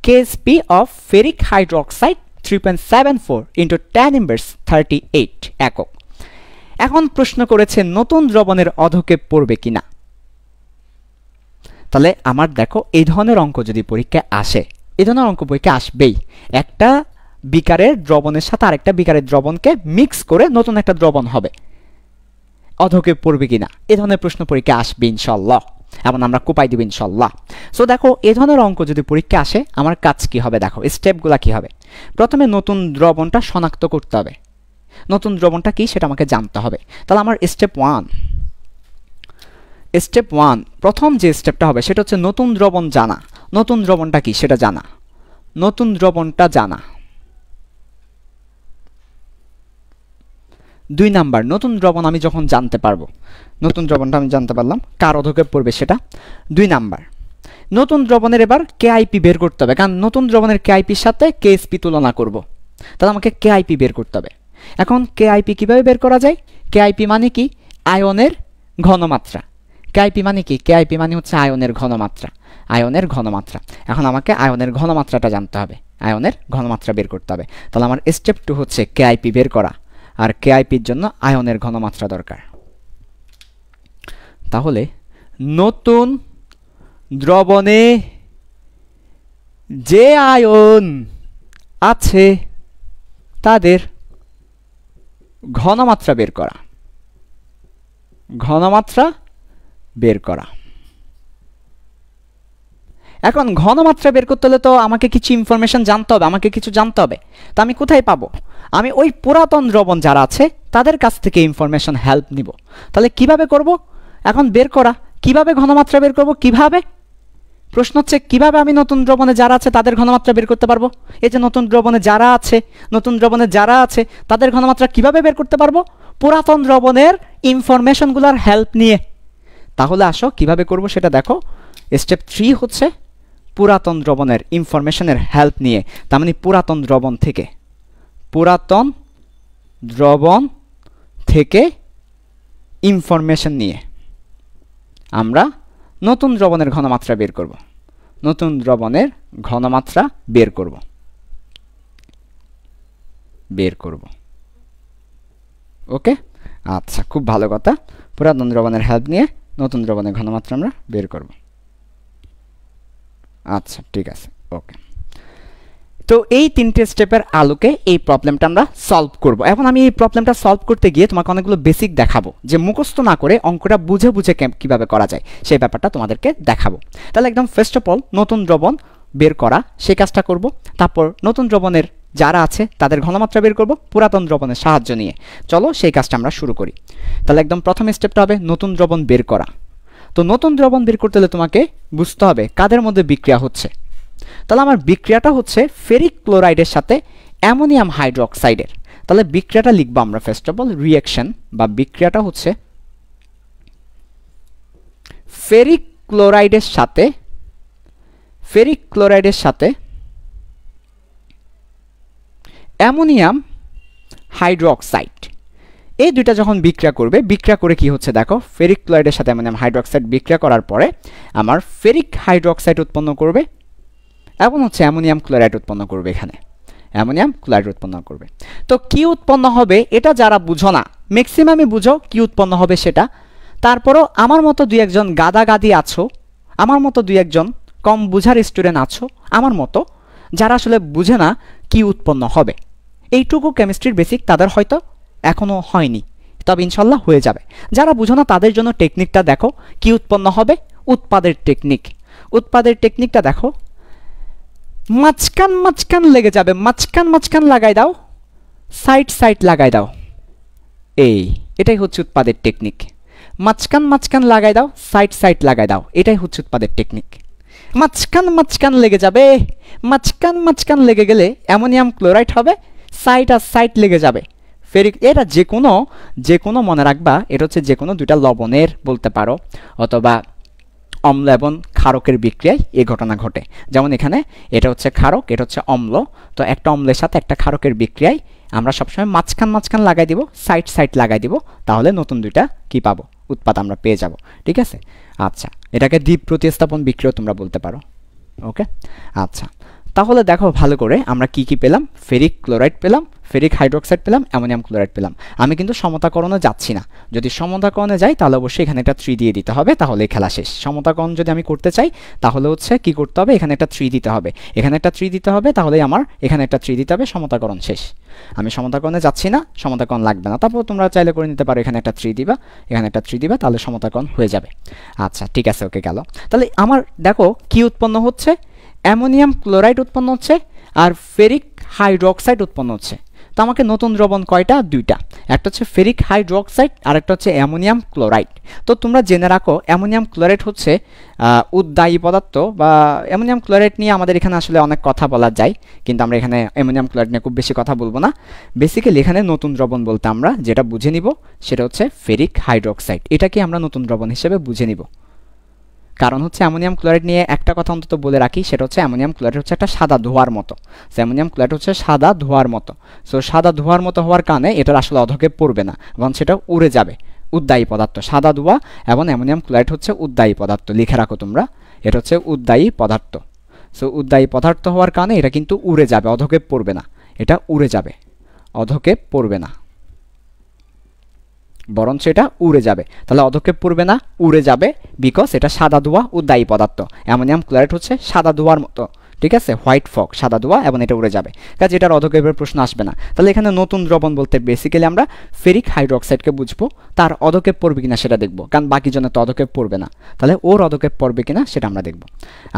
কেএসপি অফ ফেরিক হাইড্রোক্সাইড 3.74 × 10⁻38 একক। এখন প্রশ্ন করেছে নতুন দ্রবণের অধক্ষেপ পড়বে কিনা। তাহলে আমার দেখো এই ধরনের অঙ্ক যদি পরীক্ষায় আসে, এই ধরনের অঙ্ক পরীক্ষায় আসবেই, একটা বিকারের দ্রবণের সাথে আরেকটা বিকারের দ্রবণকে মিক্স করে নতুন একটা দ্রবণ হবে, অধক্ষেপ পড়বে কিনা, এই ধরনের প্রশ্ন পরীক্ষা আসবে ইনশাল্লাহ, এবং আমরা কোপাই দিব ইনশাল্লাহ। সো দেখো এই ধরনের অঙ্ক যদি পরীক্ষা আসে, আমার কাজ কি হবে, দেখো স্টেপগুলো কি হবে। প্রথমে নতুন দ্রবণটা শনাক্ত করতে হবে, নতুন দ্রবণটা কি সেটা আমাকে জানতে হবে। তাহলে আমার স্টেপ ওয়ান, প্রথম যে স্টেপটা হবে সেটা হচ্ছে নতুন দ্রবণ জানা। নতুন দ্রবণটা কি সেটা জানা, নতুন দ্রবণটা জানা। 2 নাম্বার, নতুন দ্রবণ আমি যখন জানতে পারবো, নতুন দ্রবণটা আমি জানতে পারলাম, কার অধক্ষেপ পড়বে সেটা। 2 নাম্বার, নতুন দ্রবণের এবার কেআইপি বের করতে হবে, কারণ নতুন দ্রবণের কেআইপির সাথে কেএসপি তুলনা করব, তাহলে আমাকে কেআইপি বের করতে হবে। এখন কেআইপি কিভাবে বের করা যায়? কেআইপি মানে কি? আয়নের ঘনমাত্রা। কেআইপি মানে কি? কেআইপি মানে হচ্ছে আয়নের ঘনমাত্রা, আয়নের ঘনমাত্রা। এখন আমাকে আয়নের ঘনমাত্রাটা জানতে হবে, আয়নের ঘনমাত্রা বের করতে হবে। তাহলে আমার স্টেপ 2 হচ্ছে কেআইপি বের করা, আর কেআইপির জন্য আয়নের ঘনমাত্রা দরকার। তাহলে নতুন দ্রবণে যে আয়ন আছে তাদের ঘনমাত্রা বের করা, ঘনমাত্রা বের করা। এখন ঘনমাত্রা বের করতে হলে তো আমাকে কিছু ইনফরমেশন জানতে হবে, আমাকে কিছু জানতে হবে। তা আমি কোথায় পাবো? আমি ওই পুরাতন দ্রবণ যারা আছে তাদের কাছ থেকে ইনফরমেশন হেল্প নিব। তাহলে কিভাবে করব? এখন বের করা, কিভাবে ঘনমাত্রা বের করব, কিভাবে? প্রশ্ন হচ্ছে কিভাবে আমি নতুন দ্রবণে যারা আছে তাদের ঘনমাত্রা বের করতে পারবো। এই যে নতুন দ্রবণে যারা আছে, নতুন দ্রবণে যারা আছে তাদের ঘনমাত্রা কিভাবে বের করতে পারবো? পুরাতন দ্রবণের ইনফরমেশনগুলোর হেল্প নিয়ে। তাহলে আসো কিভাবে করব সেটা দেখো। স্টেপ 3 হচ্ছে পুরাতন দ্রবণের ইনফরমেশনের হেল্প নিয়ে, তার মানে পুরাতন দ্রবণ থেকে ইনফরমেশন নিয়ে আমরা নতুন দ্রবণের ঘনমাত্রা বের করব। নতুন দ্রবণের ঘনমাত্রা বের করব। ওকে, আচ্ছা, খুব ভালো কথা। পুরাতন দ্রবণের হেল্প নিয়ে নতুন দ্রবণের ঘনমাত্রা আমরা বের করব। আচ্ছা, ঠিক আছে, ওকে। তো এই তিনটে স্টেপের আলোকে এই প্রবলেমটা আমরা সলভ করব। এখন আমি এই প্রবলেমটা সলভ করতে গিয়ে তোমাকে অনেকগুলো বেসিক দেখাবো, যে মুখস্থ না করে অঙ্কটা বুঝে বুঝে কিভাবে করা যায় সেই ব্যাপারটা তোমাদেরকে দেখাবো। তাহলে একদম ফার্স্ট অফ অল নতুন দ্রবণ বের করা সেই কাজটা করব। তারপর নতুন দ্রবণের যারা আছে তাদের ঘনমাত্রা বের করব পুরাতন দ্রবণের সাহায্য নিয়ে। চলো সেই কাজটা আমরা শুরু করি। তাহলে একদম প্রথম স্টেপটা হবে নতুন দ্রবণ বের করা। তো নতুন দ্রবণ বের করতে হলে তোমাকে বুঝতে হবে কাদের মধ্যে বিক্রিয়া হচ্ছে। তাহলে আমার বিক্রিয়াটা হচ্ছে ফেরিক ক্লোরাইডের সাথে অ্যামোনিয়াম হাইড্রোক্সাইডের। তাহলে বিক্রিয়াটা লিখবো আমরা ফার্স্ট অফ অল রিঅ্যাকশন, বা বিক্রিয়াটা হচ্ছে ফেরিক ক্লোরাইডের সাথে অ্যামোনিয়াম হাইড্রোক্সাইড। এই দুইটা যখন বিক্রিয়া করবে, বিক্রিয়া করে কি হচ্ছে দেখো, ফেরিক ক্লোরাইডের সাথে অ্যামোনিয়াম হাইড্রোক্সাইড বিক্রিয়া করার পরে আমার ফেরিক হাইড্রোক্সাইড উৎপন্ন করবে এবং হচ্ছে অ্যামোনিয়াম ক্লোরাইড উৎপন্ন করবে। এখানে অ্যামোনিয়াম ক্লোরাইড উৎপন্ন করবে। তো কি উৎপন্ন হবে এটা যারা বুঝো না, ম্যাক্সিমামই বুঝো কি উৎপন্ন হবে সেটা। তারপরও আমার মতো দুই একজন গাদাগাদি আছো, আমার মতো দুই একজন কম বুঝার স্টুডেন্ট আছো আমার মতো, যারা আসলে বুঝে না কি উৎপন্ন হবে। এইটুকু কেমিস্ট্রির বেসিক তাদের হয়তো এখনও হয়নি, তবে ইনশাল্লাহ হয়ে যাবে। যারা বুঝো না তাদের জন্য টেকনিকটা দেখো, কি উৎপন্ন হবে, উৎপাদের টেকনিকটা দেখো। মাঝখান লেগে যাবে, মাঝখান লাগাই দাও, সাইড লাগাই দাও। এটাই হচ্ছে উৎপাদের টেকনিক। মাঝখান লাগাই দাও, সাইড লাগাই দাও, এটাই হচ্ছে উৎপাদের টেকনিক। মাঝখান লেগে যাবে, মাঝখান লেগে গেলে অ্যামোনিয়াম ক্লোরাইড হবে, সাইড লেগে যাবে ফেরিক। এটা যে কোনো মনে রাখবা, এটা হচ্ছে যে কোনো দুইটা লবণের বলতে পারো, অথবা অম্ল এবং ক্ষারকের বিক্রিয়ায় এই ঘটনা ঘটে। যেমন এখানে এটা হচ্ছে ক্ষারক, এটা হচ্ছে অম্ল। তো একটা অম্লের সাথে একটা ক্ষারকের বিক্রিয়ায় আমরা সবসময় মাঝখান লাগাই দিব, সাইড লাগাই দিব, তাহলে নতুন দুইটা কি পাবো, উৎপাদ আমরা পেয়ে যাব। ঠিক আছে, আচ্ছা, এটাকে দ্বীপ প্রতিস্থাপন বিক্রিয়া তোমরা বলতে পারো। ওকে, আচ্ছা, তাহলে দেখো ভালো করে আমরা কি পেলাম, ফেরিক ক্লোরাইড পেলাম, ফেরিক হাইড্রোক্সাইড পেলাম, অ্যামোনিয়াম ক্লোরাইড পেলাম। আমি কিন্তু সমতাকরণে যাচ্ছি না। যদি সমতাকরণে যাই তাহলে অবশ্যই এখানে একটা 3 দিয়ে দিতে হবে, তাহলে খেলা শেষ। সমতাকরণ যদি আমি করতে চাই তাহলে হচ্ছে কি করতে হবে, এখানে একটা 3 দিতে হবে, এখানে একটা 3 দিতে হবে, তাহলে আমার এখানে একটা 3 দিতে হবে, সমতাকরণ শেষ। আমি সমতাকরণে যাচ্ছি না, সমতাকরণ লাগবে না। তারপর তোমরা চাইলে করে নিতে পারো, এখানে একটা 3 দিবা, এখানে একটা 3 দিবা, তাহলে সমতাকরণ হয়ে যাবে। আচ্ছা, ঠিক আছে, ওকে, গেল। তাহলে আমার দেখো কি উৎপন্ন হচ্ছে, অ্যামোনিয়াম ক্লোরাইড উৎপন্ন হচ্ছে আর ফেরিক হাইড্রোক্সাইড উৎপন্ন হচ্ছে। তো আমাকে নতুন দ্রবণ কয়টা, দুইটা, একটা হচ্ছে ফেরিক হাইড্রোক্সাইড আর একটা হচ্ছে অ্যামোনিয়াম ক্লোরাইড। তো তোমরা জেনে রাখো অ্যামোনিয়াম ক্লোরাইড হচ্ছে উদ্বায়ী পদার্থ, বা অ্যামোনিয়াম ক্লোরাইড নিয়ে আমাদের এখানে আসলে অনেক কথা বলা যায়, কিন্তু আমরা এখানে অ্যামোনিয়াম ক্লোরাইড নিয়ে খুব বেশি কথা বলবো না। বেসিক্যালি এখানে নতুন দ্রবণ বলতে আমরা যেটা বুঝে নিব সেটা হচ্ছে ফেরিক হাইড্রোক্সাইড। এটাকে আমরা নতুন দ্রবণ হিসেবে বুঝে নিব। কারণ হচ্ছে অ্যামোনিয়াম ক্লোরাইড নিয়ে একটা কথা অন্তত বলে রাখি, সেটা হচ্ছে অ্যামোনিয়াম ক্লোরাইড হচ্ছে একটা সাদা ধোঁয়ার মতো। অ্যামোনিয়াম ক্লোরাইড হচ্ছে সাদা ধোঁয়ার মতো। সো সাদা ধোঁয়ার মতো হওয়ার কারণে এটার আসলে অধক্ষেপ পড়বে না, এবং সেটা উড়ে যাবে। উদ্বায়ী পদার্থ সাদা ধোঁয়া, এবং অ্যামোনিয়াম ক্লোরাইড হচ্ছে উদ্বায়ী পদার্থ। লিখে রাখো তোমরা, এটা হচ্ছে উদ্বায়ী পদার্থ। সো উদ্বায়ী পদার্থ হওয়ার কারণে এটা কিন্তু উড়ে যাবে, অধক্ষেপ পড়বে না। এটা উড়ে যাবে, অধক্ষেপ পড়বে না, বরঞ্চ এটা উড়ে যাবে। তাহলে অধক্ষেপ পড়বে না, উড়ে যাবে, বিকজ এটা সাদা ধোঁয়া, উদ্বায়ী পদার্থ। অ্যামোনিয়াম ক্লোরাইড হচ্ছে সাদা ধোঁয়ার মতো, ঠিক আছে, হোয়াইট ফগ, সাদা ধোঁয়া, এবং এটা উড়ে যাবে, কাজে এটার অধক্ষেপের প্রশ্ন আসবে না। তাহলে এখানে নতুন দ্রবণ বলতে বেসিক্যালি আমরা ফেরিক হাইড্রোক্সাইডকে বুঝবো, তার অধক্ষেপ পড়বে কিনা সেটা দেখবো, কারণ বাকি জনের তো অধক্ষেপ পড়বে না। তাহলে ওর অধক্ষেপ পড়বে কিনা সেটা আমরা দেখবো।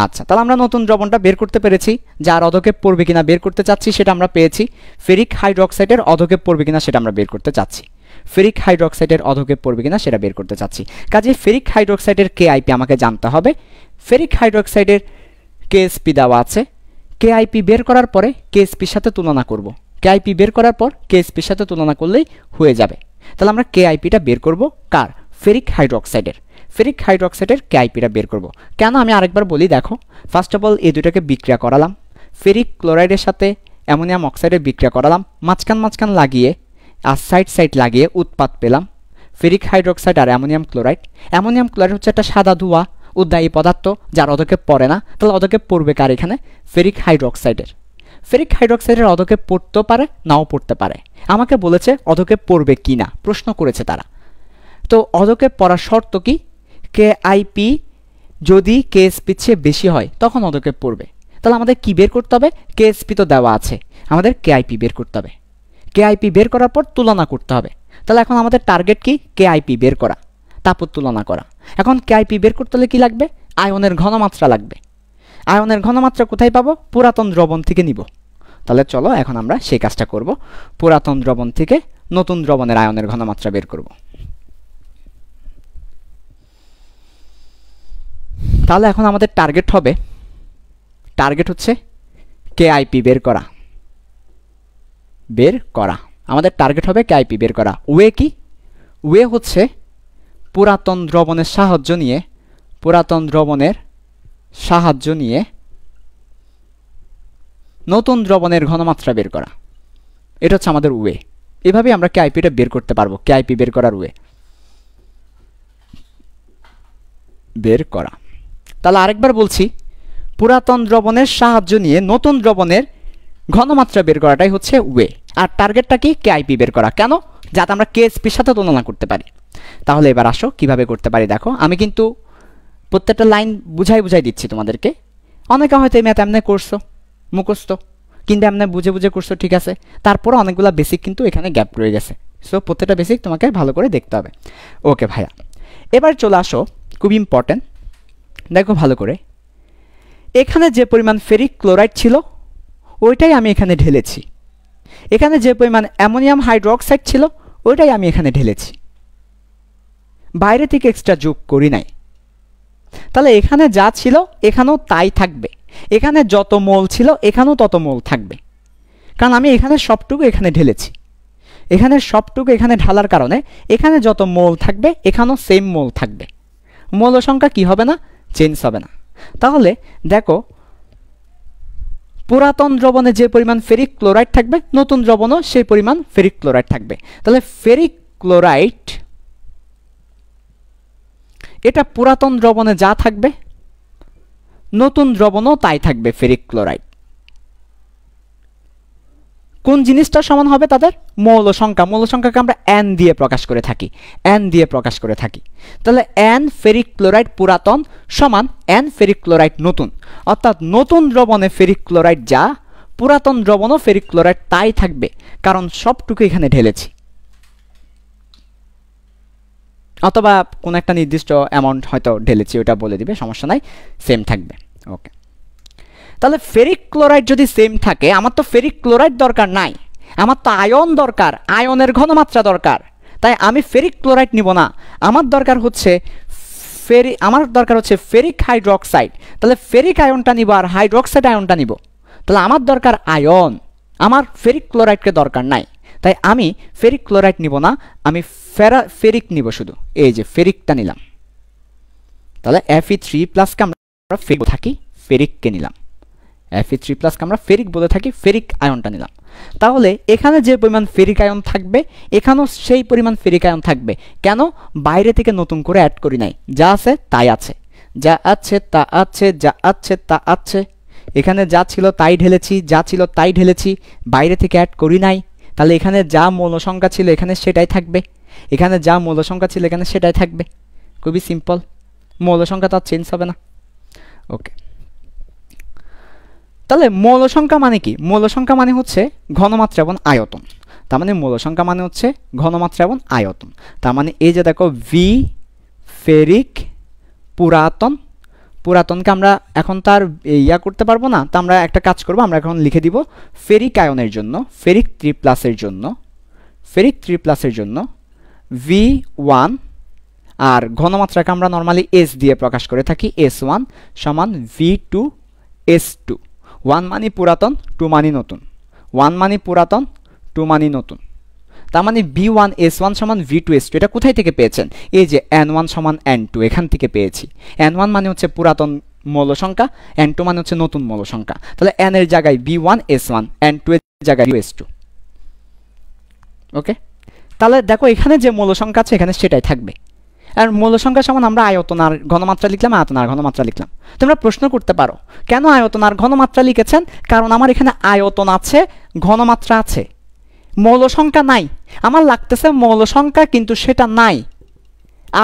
আচ্ছা, তাহলে আমরা নতুন দ্রবণটা বের করতে পেরেছি, যার অধক্ষেপ পড়বে কিনা বের করতে চাচ্ছি সেটা আমরা পেয়েছি। ফেরিক হাইড্রোক্সাইডের অধক্ষেপ পড়বে কিনা সেটা আমরা বের করতে চাচ্ছি, ফেরিক হাইড্রোক্সাইডের অধক্ষেপ পড়বে কিনা সেটা বের করতে চাচ্ছি। কাজে ফেরিক হাইড্রোক্সাইডের কেআইপি আমাকে জানতে হবে। ফেরিক হাইড্রোক্সাইডের কেএসপি দেওয়া আছে, কেআইপি বের করার পরে কেএসপির সাথে তুলনা করব। কেআইপি বের করার পর কেএসপির সাথে তুলনা করলেই হয়ে যাবে। তাহলে আমরা কেআইপিটা বের করব কার, ফেরিক হাইড্রোক্সাইডের। ফেরিক হাইড্রোক্সাইডের কেআইপিটা বের করব কেন, আমি আরেকবার বলি, দেখো ফার্স্ট অফ অল এই দুটোকে বিক্রিয়া করালাম, ফেরিক ক্লোরাইডের সাথে অ্যামোনিয়াম অক্সাইডের বিক্রিয়া করালাম, মাঝখান লাগিয়ে আর সাইড লাগিয়ে উৎপাদ পেলাম। ফেরিক হাইড্রোক্সাইড আর অ্যামোনিয়াম ক্লোরাইড। অ্যামোনিয়াম ক্লোরাইড হচ্ছে একটা সাদা ধোঁয়া উদ্বায়ী পদার্থ যার অধক্ষেপ পড়ে না, তাহলে অধক্ষেপ পড়বে কার এখানে? ফেরিক হাইড্রোক্সাইডের। ফেরিক হাইড্রোক্সাইডের অধক্ষেপ পড়তেও পারে নাও পড়তে পারে। আমাকে বলেছে অধক্ষেপ পড়বে কি না, প্রশ্ন করেছে তারা। তো অধক্ষেপ পড়ার শর্ত কি? KIP যদি KSP চেয়ে বেশি হয় তখন অধক্ষেপ পড়বে। তাহলে আমাদের কি বের করতে হবে? KSP তো দেওয়া আছে, আমাদের KIP বের করতে হবে। KIP বের করার পর তুলনা করতে হবে। তাহলে এখন আমাদের টার্গেট কি? KIP বের করা, তারপর তুলনা করা। এখন KIP বের করতে হলে কি লাগবে? আয়নের ঘনমাত্রা লাগবে। আয়নের ঘনমাত্রা কোথায় পাবো? পুরাতন দ্রবণ থেকে নিব। তাহলে চলো এখন আমরা সেই কাজটা করব। পুরাতন দ্রবণ থেকে নতুন দ্রবণের আয়নের ঘনমাত্রা বের করব। তাহলে এখন আমাদের টার্গেট হচ্ছে KIP বের করা। আমাদের টার্গেট হবে KIP বের করা। ওয়ে কি? ওয়ে হচ্ছে পুরাতন দ্রবণের সাহায্য নিয়ে নতুন দ্রবণের ঘনমাত্রা বের করা। এটা হচ্ছে আমাদের ওয়ে। এভাবে আমরা KIPটা বের করতে পারবো। KIP বের করার ওয়ে বের করা। তাহলে আরেকবার বলছি, পুরাতন দ্রবণের সাহায্য নিয়ে নতুন দ্রবণের ঘনমাত্রা বের করাটাই হচ্ছে ওয়ে। আর টার্গেটটা কি? KIP বের করা। কেন? যাতে আমরা KSPর সাথে তুলনা করতে পারি। তাহলে এবার আসো কিভাবে করতে পারি দেখো। আমি কিন্তু প্রত্যেকটা লাইন বুঝাই দিচ্ছি তোমাদেরকে। অনেকে হয়তো এই ম্যাথ এমনি করছো মুখস্থ, কিন্তু এমনি বুঝে করছো, ঠিক আছে। তারপরে অনেকগুলো বেসিক কিন্তু এখানে গ্যাপ রয়ে গেছে। সো প্রত্যেকটা বেসিক তোমাকে ভালো করে দেখতে হবে। ওকে ভাইয়া, এবার চলে আসো, খুব ইম্পর্টেন্ট, দেখো ভালো করে। এখানে যে পরিমাণ ফেরিক ক্লোরাইড ছিল ওইটাই আমি এখানে ঢেলেছি। এখানে যে পরিমাণ অ্যামোনিয়াম হাইড্রোক্সাইড ছিল ওইটাই আমি এখানে ঢেলেছি, বাইরে থেকে এক্সট্রা যোগ করি নাই। তাহলে এখানে যা ছিল এখানেও তাই থাকবে। এখানে যত মোল ছিল এখানেও তত মোল থাকবে, কারণ আমি এখানে সবটুকু এখানে ঢেলেছি। এখানে সবটুকু এখানে ঢালার কারণে এখানে যত মোল থাকবে এখানেও সেম মোল থাকবে। মোল সংখ্যা কি হবে না? চেঞ্জ হবে না। তাহলে দেখো, পুরাতন দ্রবণে যে পরিমাণ ফেরিক ক্লোরাইড থাকবে নতুন দ্রবণও সেই পরিমাণ ফেরিক ক্লোরাইড থাকবে। তাহলে ফেরিক ক্লোরাইড এটা পুরাতন দ্রবণে যা থাকবে নতুন দ্রবণও তাই থাকবে ফেরিক ক্লোরাইড। কোন জিনিসটা সমান হবে? তাদের মৌল সংখ্যাকে আমরা n দিয়ে প্রকাশ করে থাকি। তাহলে n ফেরিক ক্লোরাইড পুরাতন সমান n ফেরিক ক্লোরাইড নতুন, অর্থাৎ নতুন দ্রবণে ফেরিক ক্লোরাইড যা পুরাতন দ্রবণও ফেরিক ক্লোরাইড তাই থাকবে, কারণ সবটুকু এখানে ঢেলেছি। অথবা কোন একটা নির্দিষ্ট অ্যামাউন্ট হয়তো ঢেলেছি, ওটা বলে দিবে, সমস্যা নাই, সেম থাকবে। ওকে, তাহলে ফেরিক ক্লোরাইড যদি সেম থাকে, আমার তো ফেরিক ক্লোরাইড দরকার নাই, আমার তো আয়ন দরকার, আয়নের ঘনমাত্রা দরকার। তাই আমি ফেরিক ক্লোরাইড নিব না, আমার দরকার হচ্ছে ফেরিক হাইড্রোক্সাইড। তাহলে ফেরিক আয়নটা নিব আর হাইড্রোক্সাইড আয়নটা নিব। তাহলে আমার দরকার আয়ন, আমার ফেরিক ক্লোরাইডকে দরকার নাই। তাই আমি ফেরিক ক্লোরাইড নিব না, আমি ফেরিক নিব শুধু। এই যে ফেরিকটা নিলাম। তাহলে Fe3+ কে আমরা ফেরিক থাকি, ফেরিককে নিলাম। Fe3+ কে আমরা ফেরিক বলে থাকি, ফেরিক আয়নটা নিলাম। তাহলে এখানে যে পরিমাণ ফেরিক আয়ন থাকবে এখানেও সেই পরিমাণ ফেরিক আয়ন থাকবে। কেন? বাইরে থেকে নতুন করে অ্যাড করি নাই, যা আছে তাই আছে, যা আছে তা আছে, যা আছে তা আছে। এখানে যা ছিল তাই ঢেলেছি, বাইরে থেকে অ্যাড করি নাই। তাহলে এখানে যা মৌল সংখ্যা ছিল এখানে সেটাই থাকবে, এখানে যা মৌল সংখ্যা ছিল এখানে সেটাই থাকবে। খুবই সিম্পল, মৌল সংখ্যা তো আর চেঞ্জ হবে না। ওকে, তাহলে মৌল সংখ্যা মানে কি? মৌল সংখ্যা মানে হচ্ছে ঘনমাত্রা এবং আয়তন। তার মানে মৌল সংখ্যা মানে হচ্ছে ঘনমাত্রা এবং আয়তন। তার মানে এই যে দেখো, ভি ফেরিক পুরাতনকে আমরা এখন তার ইয়া করতে পারবো না, তো আমরা একটা কাজ করবো, আমরা এখন লিখে দিব ফেরিক আয়নের জন্য, ফেরিক 3+ এর জন্য V1, আর ঘনমাত্রাকে আমরা নর্মালি S দিয়ে প্রকাশ করে থাকি, S1 সমান V2S2। 1 মানে পুরাতন, 2 মানে নতুন, 1 মানে পুরাতন, 2 মানে নতুন। তার মানে V1S1 সমান V2S2। এটা কোথায় থেকে পেয়েছেন? এই যে N1 সমান N2, এখান থেকে পেয়েছি। N1 মানে হচ্ছে পুরাতন মৌল সংখ্যা, N2 মানে হচ্ছে নতুন মৌল সংখ্যা। তাহলে N এর জায়গায় V1S1, N2 এর জায়গায় V2S2। ওকে, তাহলে দেখো এখানে যে মৌল সংখ্যা আছে এখানে সেটাই থাকবে। আর মৌল সংখ্যা সমান আমরা আয়তন আর ঘনমাত্রা লিখলাম, আয়তন আর ঘনমাত্রা লিখলাম। তোমরা প্রশ্ন করতে পারো কেন আয়তন আর ঘনমাত্রা লিখেছেন? কারণ আমার এখানে আয়তন আছে, ঘনমাত্রা আছে, মৌল সংখ্যা নাই। আমার লাগতেছে মৌল সংখ্যা কিন্তু সেটা নাই,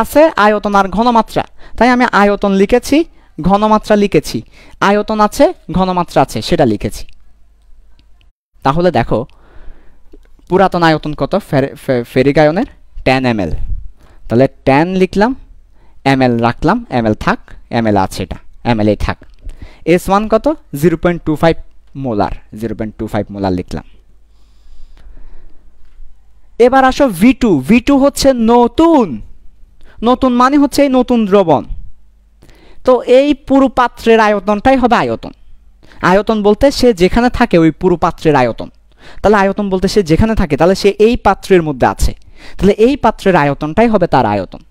আছে আয়তন আর ঘনমাত্রা। তাই আমি আয়তন লিখেছি, ঘনমাত্রা লিখেছি, আয়তন আছে ঘনমাত্রা আছে সেটা লিখেছি। তাহলে দেখো পুরাতন আয়তন কত ফেরিক আয়নের? 10 ml। তাহলে 10 লিখলাম, ml রাখলাম, ml থাক, ml আছে, এটা ml এই থাক। S1 কত? 0.25 মোলার, 0.25 মোলার লিখলাম। এবার আসো V2। V2 হচ্ছে নতুন, নতুন মানে হচ্ছে এই নতুন দ্রবণ। তো এই পুরো পাত্রের আয়তনটাই হবে আয়তন। আয়তন বলতে সে যেখানে থাকে ওই পুরো পাত্রের আয়তন। তাহলে আয়তন বলতে সে যেখানে থাকে, তাহলে সে এই পাত্রের মধ্যে আছে, তাহলে এই পাত্রের আয়তনটাই হবে তার আয়তন।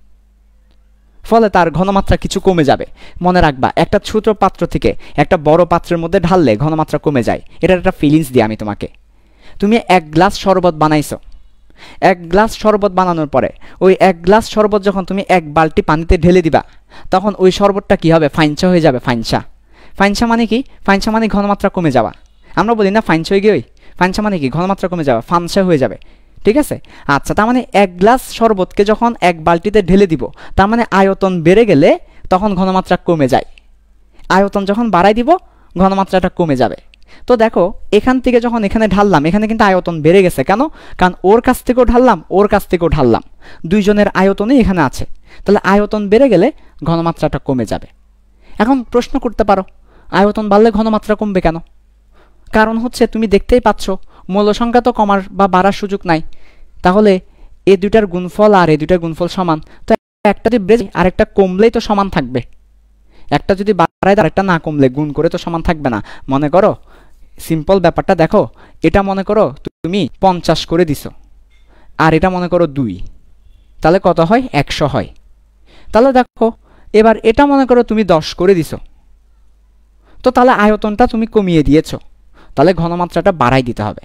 ফলে তার ঘনমাত্রা কিছু কমে যাবে। মনে রাখবা একটা ছোট পাত্র থেকে একটা বড় পাত্রের মধ্যে ঢাললে ঘনমাত্রা কমে যায়। এটার একটা ফিলিংস দিই আমি তোমাকে। তুমি 1 গ্লাস শরবত বানাইছো, 1 গ্লাস শরবত বানানোর পরে ওই 1 গ্লাস শরবত যখন তুমি 1 বালতি পানিতে ঢেলে দিবা, তখন ওই শরবতটা কি হবে? ফাইনসা হয়ে যাবে। ফাইনসা, ফাইনসা মানে কি? ফাইনসা মানে ঘনমাত্রা কমে যাওয়া। আমরা বলি না ফাইনসা হয়ে গিয়ে, ফাইনসা মানে কি? ঘনমাত্রা কমে যাওয়া, ফানসা হয়ে যাবে। ঠিক আছে? আচ্ছা, তার মানে 1 গ্লাস শরবতকে যখন 1 বালতিতে ঢেলে দিব, তার মানে আয়তন বেড়ে গেলে তখন ঘনমাত্রা কমে যায়। আয়তন যখন বাড়াই দিব ঘনমাত্রাটা কমে যাবে। তো দেখো এখান থেকে যখন এখানে ঢাললাম, এখানে কিন্তু আয়তন বেড়ে গেছে। কেন? কারণ ওর কাছ থেকেও ঢাললাম, ওর কাছ থেকেও ঢাললাম, দুইজনের আয়তনই এখানে আছে। তাহলে আয়তন বেড়ে গেলে ঘনমাত্রাটা কমে যাবে। এখন প্রশ্ন করতে পারো আয়তন বাড়লে ঘনমাত্রা কমবে কেন? কারণ হচ্ছে তুমি দেখতেই পাচ্ছ মৌল সংখ্যা তো কমার বা বাড়ার সুযোগ নাই। তাহলে এই দুইটার গুণফল আর এই দুইটার গুণফল সমান। তো একটা যদি বেড়ে আর একটা কমলেই তো সমান থাকবে। একটা যদি বাড়ায় আর একটা না কমলে গুণ করে তো সমান থাকবে না। মনে করো সিম্পল ব্যাপারটা দেখো, এটা মনে করো তুমি 50 করে দিছো আর এটা মনে করো 2, তাহলে কত হয়? 100 হয়। তাহলে দেখো এবার এটা মনে করো তুমি 10 করে দিছো, তো তাহলে আয়তনটা তুমি কমিয়ে দিয়েছো, তাহলে ঘনমাত্রাটা বাড়াই দিতে হবে।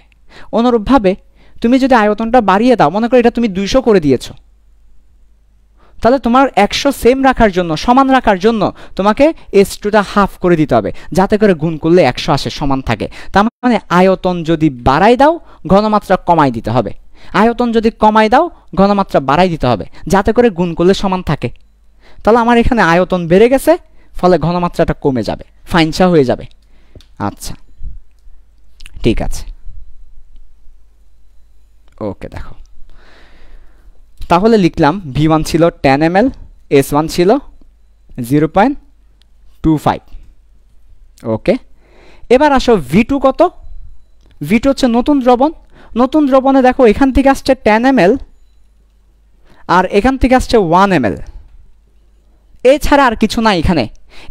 অনুরূপভাবে তুমি যদি আয়তনটা বাড়িয়ে দাও, মনে করো এটা তুমি 200 করে দিয়েছো, তাহলে তোমার 100 সেম রাখার জন্য, সমান রাখার জন্য তোমাকে S2টা হাফ করে দিতে হবে, যাতে করে গুণ করলে 100 আসে, সমান থাকে। তার মানে আয়তন যদি বাড়াই দাও ঘনমাত্রা কমাই দিতে হবে, আয়তন যদি কমাই দাও ঘনমাত্রা বাড়াই দিতে হবে, যাতে করে গুণ করলে সমান থাকে। তাহলে আমার এখানে আয়তন বেড়ে গেছে, ফলে ঘনমাত্রাটা কমে যাবে, ফাইনসা হয়ে যাবে। আচ্ছা ঠিক আছে, ওকে। দেখো তাহলে লিখলাম V1 ছিল 10 ml, S1 ছিল 0.25। ওকে, এবার আসো V2 কত? V2 হচ্ছে নতুন দ্রবণ। নতুন দ্রবণে দেখো এখান থেকে আসছে 10 ml আর এখান থেকে আসছে 1 ml, এছাড়া আর কিছু নাই। এখানে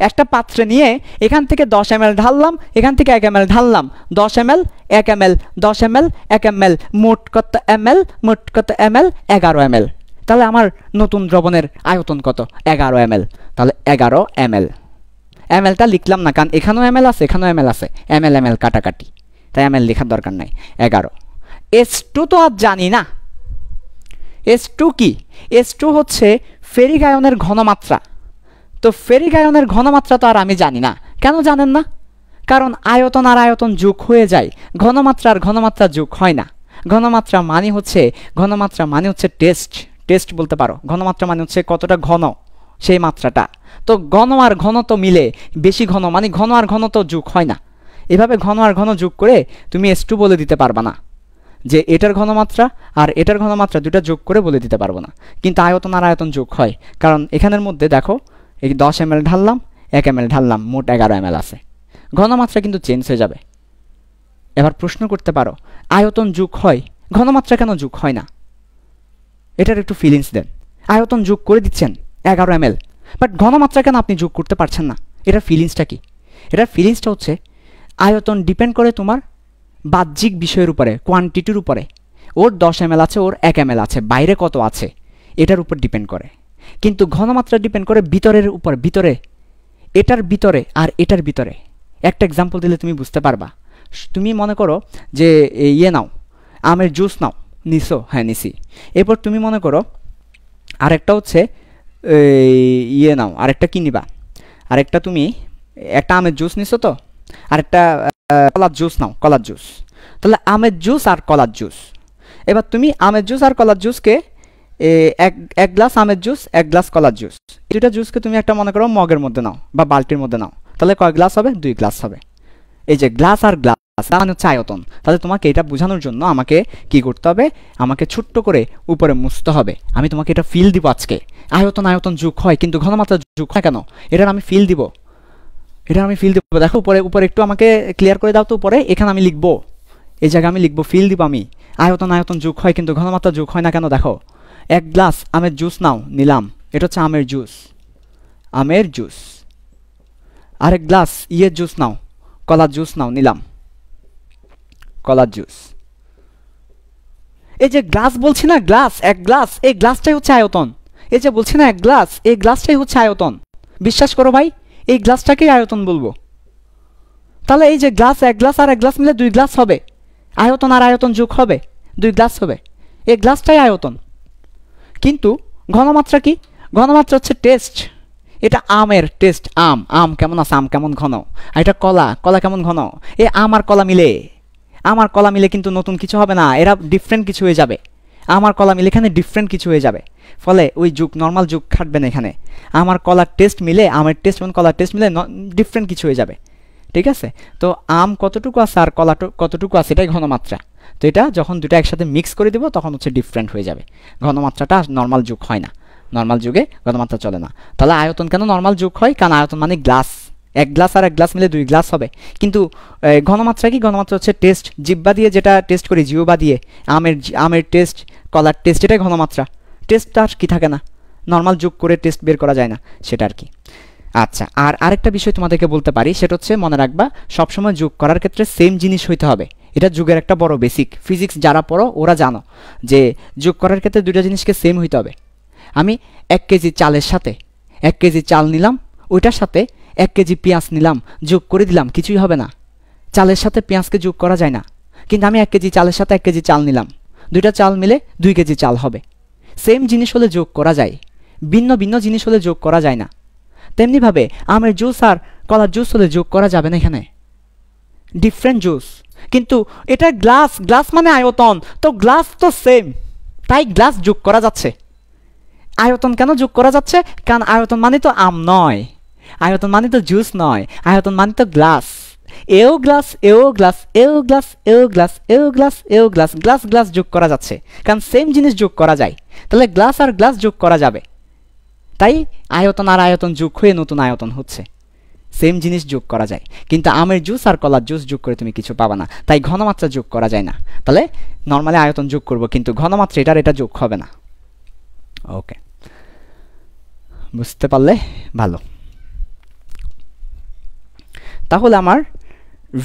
একটা পাত্রে নিয়ে এখান থেকে 10 ml ঢাললাম, এখান থেকে 1 ml ঢাললাম, 10 ml 1 ml 10 ml 1 ml, মোট কত ml? মোট কত ml? 11 ml। তাহলে আমার নতুন দ্রবণের আয়তন কত? 11 ml। তাহলে 11 ml। mlটা লিখলাম না, কারণ এখানেও ml আছে, এখানেও ml আছে, ml ml কাটাকাটি, তাই ml লেখার দরকার নাই। 11। S2 তো আর জানি না। S2 কি? S2 হচ্ছে ফেরিক আয়নের ঘনমাত্রা। তো ফেরিক আয়নের ঘনমাত্রা তো আর আমি জানি না। কেন জানেন না? কারণ আয়তন আর আয়তন যোগ হয়ে যায়, ঘনমাত্রা আর ঘনমাত্রা যোগ হয় না। ঘনমাত্রা মানে হচ্ছে টেস্ট বলতে পারো। ঘনমাত্রা মানে হচ্ছে কতটা ঘন সেই মাত্রাটা। তো ঘন আর ঘন তো মিলে বেশি ঘন, মানে ঘন আর ঘন তো যোগ হয় না। এভাবে ঘন আর ঘন যোগ করে তুমি S2 বলে দিতে পারবা না, যে এটার ঘনমাত্রা আর এটার ঘনমাত্রা দুটা যোগ করে বলে দিতে পারবো না। কিন্তু আয়তন আর আয়তন যোগ হয়, কারণ এখানের মধ্যে দেখো এই 10 ml ঢাললাম, 1 ml ঢাললাম, মোট 11 ml আছে। ঘনমাত্রা কিন্তু চেঞ্জ হয়ে যাবে। এবার প্রশ্ন করতে পারো আয়তন যোগ হয়, ঘনমাত্রা কেন যোগ হয় না? এটার একটু ফিলিংস দেন। আয়তন যোগ করে দিচ্ছেন 11 ml, বাট ঘনমাত্রা কেন আপনি যোগ করতে পারছেন না? এটার ফিলিংসটা কি? এটার ফিলিংসটা হচ্ছে আয়তন ডিপেন্ড করে তোমার বাহ্যিক বিষয়ের উপরে, কোয়ান্টিটির উপরে। ওর 10 ml আছে, ওর 1 ml আছে, বাইরে কত আছে এটার উপর ডিপেন্ড করে। কিন্তু ঘনমাত্রা ডিপেন্ড করে ভিতরের উপর, ভিতরে, এটার ভিতরে আর এটার ভিতরে। একটা এক্সাম্পল দিলে তুমি বুঝতে পারবা। তুমি মনে করো যে নাও, আমের জুস নাও, নিছো? হ্যাঁ নিছি। এরপর তুমি মনে করো আরেকটা হচ্ছে ইয়ে নাও, আরেকটা কি নিবা, আরেকটা তুমি একটা আমের জুস নিছো তো, আরেকটা কলার জুস নাও, কলার জুস। তাহলে আমের জুস আর কলার জুস, এবার তুমি আমের জুস আর কলার জুসকে এক এক গ্লাস আমের জুস, এক গ্লাস কলার জুস, এই দুটা জুসকে তুমি একটা মনে করো মগের মধ্যে নাও বা বালতির মধ্যে নাও। তাহলে কয় গ্লাস হবে? 2 গ্লাস হবে। এই যে গ্লাস আর গ্লাস মানে হচ্ছে আয়তন। তাহলে তোমাকে এটা বোঝানোর জন্য আমাকে কি করতে হবে? আমাকে ছোট্ট করে উপরে মুছতে হবে। আমি তোমাকে এটা ফিল দিব আজকে। আয়তন আয়তন যোগ হয় কিন্তু ঘনমাত্রা যোগ হয় কেন? এটার আমি ফিল দিব, এটার আমি ফিল দিব। দেখো উপরে উপরে একটু আমাকে ক্লিয়ার করে দাও তো। উপরে এখানে আমি লিখবো, এই জায়গায় আমি লিখবো, ফিল দিব আমি। আয়তন আয়তন যোগ হয় কিন্তু ঘনমাত্রা যোগ হয় না কেন? দেখো, এক গ্লাস আমের জুস নাও, নিলাম, এটা হচ্ছে আমের জুস, আমের জুস। আরেক গ্লাস ইয়ের জুস নাও, কলার জুস নাও, নিলাম, কলার জুস। এই যে গ্লাস বলছি না, গ্লাস, এক গ্লাস, এই গ্লাসটাই হচ্ছে আয়তন। এই যে বলছি না এক গ্লাস, এই গ্লাসটাই হচ্ছে আয়তন। বিশ্বাস করো ভাই, এই গ্লাসটাকেই আয়তন বলবো। তাহলে এই যে গ্লাস, এক গ্লাস আর এক গ্লাস মিলে 2 গ্লাস হবে, আয়তন আর আয়তন যোগ হবে, 2 গ্লাস হবে, এই গ্লাসটাই আয়তন। কিন্তু ঘনমাত্রা কি? ঘনমাত্রা হচ্ছে টেস্ট। এটা আমের টেস্ট, আম, আম কেমন আছে, আম কেমন ঘন। আর এটা কলা, কলা কেমন ঘন। এই আম আর কলা মিলে, আমার কলা মিলে কিন্তু নতুন কিছু হবে না, এরা ডিফারেন্ট কিছু হয়ে যাবে। আমার কলা মিলে এখানে ডিফারেন্ট কিছু হয়ে যাবে, ফলে ওই যুগ নর্মাল যুগ খাটবে না এখানে। আমার কলার টেস্ট মিলে, আমের টেস্ট এবং কলার টেস্ট মিলে ডিফারেন্ট কিছু হয়ে যাবে। ঠিক আছে? তো আম কতটুকু আছে আর কলা কতটুকু আছে, এটাই ঘনমাত্রা। তো এটা যখন দুটো একসাথে মিক্স করে দেবো তখন হচ্ছে ডিফারেন্ট হয়ে যাবে। ঘনমাত্রাটা নর্মাল যুগ হয় না, নর্মাল যুগে ঘনমাত্রা চলে না। তাহলে আয়তন কেন নর্মাল যুগ হয়? কারণ আয়তন মানে গ্লাস, এক গ্লাস আর এক গ্লাস মিলে 2 গ্লাস হবে। কিন্তু ঘনমাত্রা কি? ঘনমাত্রা হচ্ছে টেস্ট, জিব্বা দিয়ে যেটা টেস্ট করি, জিহ্বা দিয়ে, আমের টেস্ট, কলার টেস্ট, এটাই ঘনমাত্রা। টেস্টটা আর কি থাকে না, নর্মাল যোগ করে টেস্ট বের করা যায় না, সেটা আর কি। আচ্ছা, আর আরেকটা বিষয় তোমাদেরকে বলতে পারি, সেটা হচ্ছে মনে রাখবা সবসময় যোগ করার ক্ষেত্রে সেম জিনিস হইতে হবে। এটা যুগের একটা বড় বেসিক। ফিজিক্স যারা পড়ো ওরা জানো যে যোগ করার ক্ষেত্রে দুইটা জিনিসকে সেম হইতে হবে। আমি 1 কেজি চালের সাথে 1 কেজি চাল নিলাম, ওইটার সাথে 1 কেজি পেঁয়াজ নিলাম, যোগ করে দিলাম, কিছুই হবে না। চালের সাথে পেঁয়াজকে যোগ করা যায় না। কিন্তু আমি 1 কেজি চালের সাথে 1 কেজি চাল নিলাম, দুইটা চাল মিলে 2 কেজি চাল হবে। সেম জিনিস হলে যোগ করা যায়, ভিন্ন ভিন্ন জিনিস হলে যোগ করা যায় না। তেমনিভাবে আমের জুস আর কলার জুস হলে যোগ করা যাবে না, এখানে ডিফারেন্ট জুস। কিন্তু এটা গ্লাস, গ্লাস মানে আয়তন, তো গ্লাস তো সেম, তাই গ্লাস যোগ করা যাচ্ছে। আয়তন কেন যোগ করা যাচ্ছে? কারণ আয়তন মানে তো আম নয়, আয়তন মানে তো জুস নয়, আয়তন মানে তো গ্লাস। এও গ্লাস, এও গ্লাস, এও গ্লাস, এও গ্লাস, এও গ্লাস, এও গ্লাস, গ্লাস গ্লাস যোগ করা যাচ্ছে, কারণ সেম জিনিস যোগ করা যায়। তাহলে গ্লাস আর গ্লাস যোগ করা যাবে, তাই আয়তন আর আয়তন যোগ হয়ে নতুন আয়তন হচ্ছে। সেম জিনিস যোগ করা যায়, কিন্তু আমের জুস আর কলার জুস যোগ করে তুমি কিছু পাবা না, তাই ঘনমাত্রা যোগ করা যায় না। তাহলে নর্মালি আয়তন যোগ করব, কিন্তু ঘনমাত্রা এটা যোগ হবে না। ওকে, বুঝতে পারলে ভালো। তাহলে আমার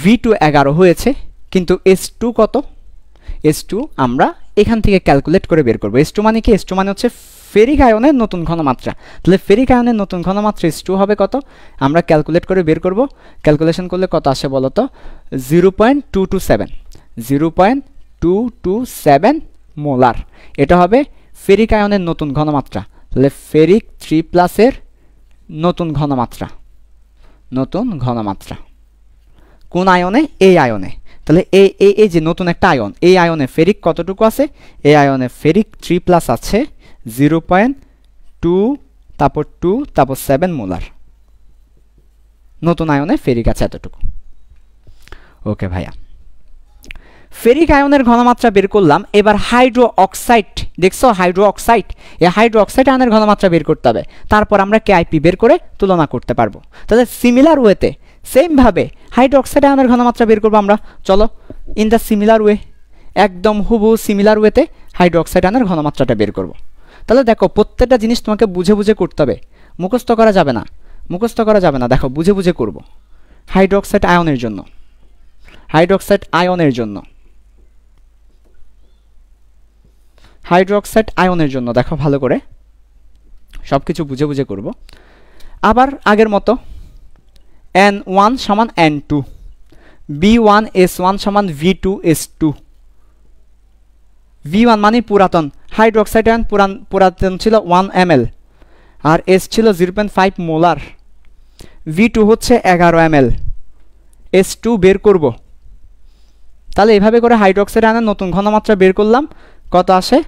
V2 11 হয়েছে, কিন্তু S2 কত? S2 আমরা এখান থেকে ক্যালকুলেট করে বের করব। S2 মানে কি? S2 মানে হচ্ছে ফেরিক আয়নের নতুন ঘনমাত্রা। তাহলে ফেরিক আয়নের নতুন ঘনমাত্রা S2 হবে কত? আমরা ক্যালকুলেট করে বের করব। ক্যালকুলেশন করলে কত আসে বলো তো? 0.227, 0.227 মোলার। এটা হবে ফেরিক আয়নের নতুন ঘনমাত্রা। তাহলে ফেরিক 3+ এর নতুন ঘনমাত্রা, নতুন ঘনমাত্রা কোন আয়নে? এই আয়নে। তাহলে এই যে নতুন একটা আয়ন, এই আয়নে ফেরিক কতটুকু আছে? এই আয়নে ফেরিক 3+ আছে 0.2, তারপর 2, তারপর 7 মোলার। নতুন আয়নে ফেরিক আছে এতটুকু। ওকে ভাইয়া, ফেরিক আয়নের ঘনমাত্রা বের করলাম। এবার হাইড্রো অক্সাইড, দেখছো হাইড্রো অক্সাইড, এই হাইড্রো অক্সাইড আয়নের ঘনমাত্রা বের করতে হবে, তারপর আমরা KIP বের করে তুলনা করতে পারবো। তাহলে সিমিলার ওয়েতে, সেম ভাবে হাইড্রো অক্সাইড আয়নের ঘনমাত্রা বের করবো আমরা। চলো, ইন দ্য সিমিলার ওয়ে, একদম হুবহু সিমিলার ওয়েতে হাইড্রো অক্সাইড আয়নের ঘনমাত্রাটা বের করব। তাহলে দেখো, প্রত্যেকটা জিনিস তোমাকে বুঝে বুঝে করতে হবে, মুখস্থ করা যাবে না, মুখস্থ করা যাবে না। দেখো, বুঝে বুঝে করব। হাইড্রো অক্সাইড আয়নের জন্য, হাইড্রো অক্সাইড আয়নের জন্য, হাইড্রো অক্সাইড আয়নের জন্য দেখো ভালো করে, সব কিছু বুঝে বুঝে করব। আবার আগের মতো N1 সমান N2, B1S1 সমান V2S2, V1 মানে পুরাতন, হাইড্রোক্সাইড আয়ন পুরাতন ছিল 1 ml, আর S ছিল 0.5 মোলার। V2 হচ্ছে 11 ml, S2 বের করব। তাহলে এভাবে করে হাইড্রোক্সাইড আয়নের নতুন ঘনমাত্রা বের করলাম। কত আসে?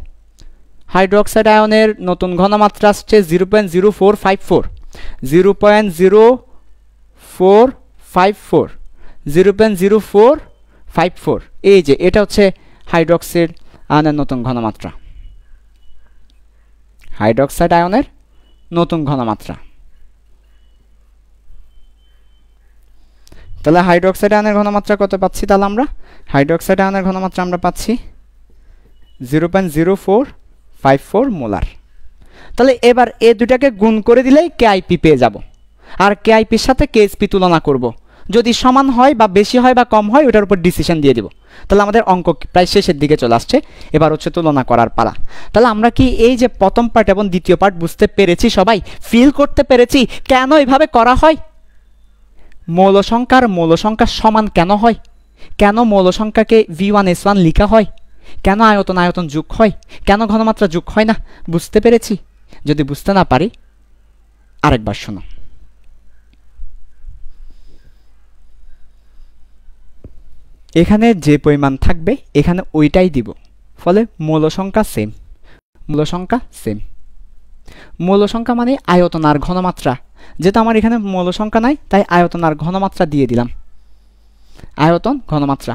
হাইড্রোক্সাইড আয়নের নতুন ঘনমাত্রা আসছে 0.0454, 0.0454, 0.0454। এই যে এটা হচ্ছে হাইড্রোক্সাইড আয়নের নতুন ঘনমাত্রা, হাইড্রোক্সাইড আয়নের নতুন ঘনমাত্রা। তাহলে হাইড্রোক্সাইড আয়নের ঘনমাত্রা কত পাচ্ছি? তাহলে আমরা হাইড্রোক্সাইড আয়নের ঘনমাত্রা আমরা পাচ্ছি 0.0454 মোলার। তাহলে এবার এই দুটাকে গুণ করে দিলেই কেআইপি পেয়ে যাব, আর কেআইপির সাথে কেএসপি তুলনা করব। যদি সমান হয় বা বেশি হয় বা কম হয় ওটার উপর ডিসিশন দিয়ে দিব। তাহলে আমাদের অঙ্ক প্রায় শেষের দিকে চলে আসছে, এবার হচ্ছে তুলনা করার পালা। তাহলে আমরা কি এই যে প্রথম পার্ট এবং দ্বিতীয় পার্ট বুঝতে পেরেছি? সবাই ফিল করতে পেরেছি কেন এভাবে করা হয়? মৌল সংখ্যার মৌল সংখ্যা সমান কেন হয়? কেন মৌল সংখ্যাকে V1S1 লেখা হয়? কেন আয়তন আয়তন যোগ হয়? কেন ঘনমাত্রা যোগ হয় না? বুঝতে পেরেছি? যদি বুঝতে না পারি আরেকবার শোনো। এখানে যে পরিমাণ থাকবে এখানে ওইটাই দিব, ফলে মৌল সংখ্যা সেম, মৌল সংখ্যা সেম। মৌল সংখ্যা মানে আয়তন আর ঘনমাত্রা, যেহেতু আমার এখানে মৌল সংখ্যা নাই তাই আয়তন আর ঘনমাত্রা দিয়ে দিলাম। আয়তন ঘনমাত্রা,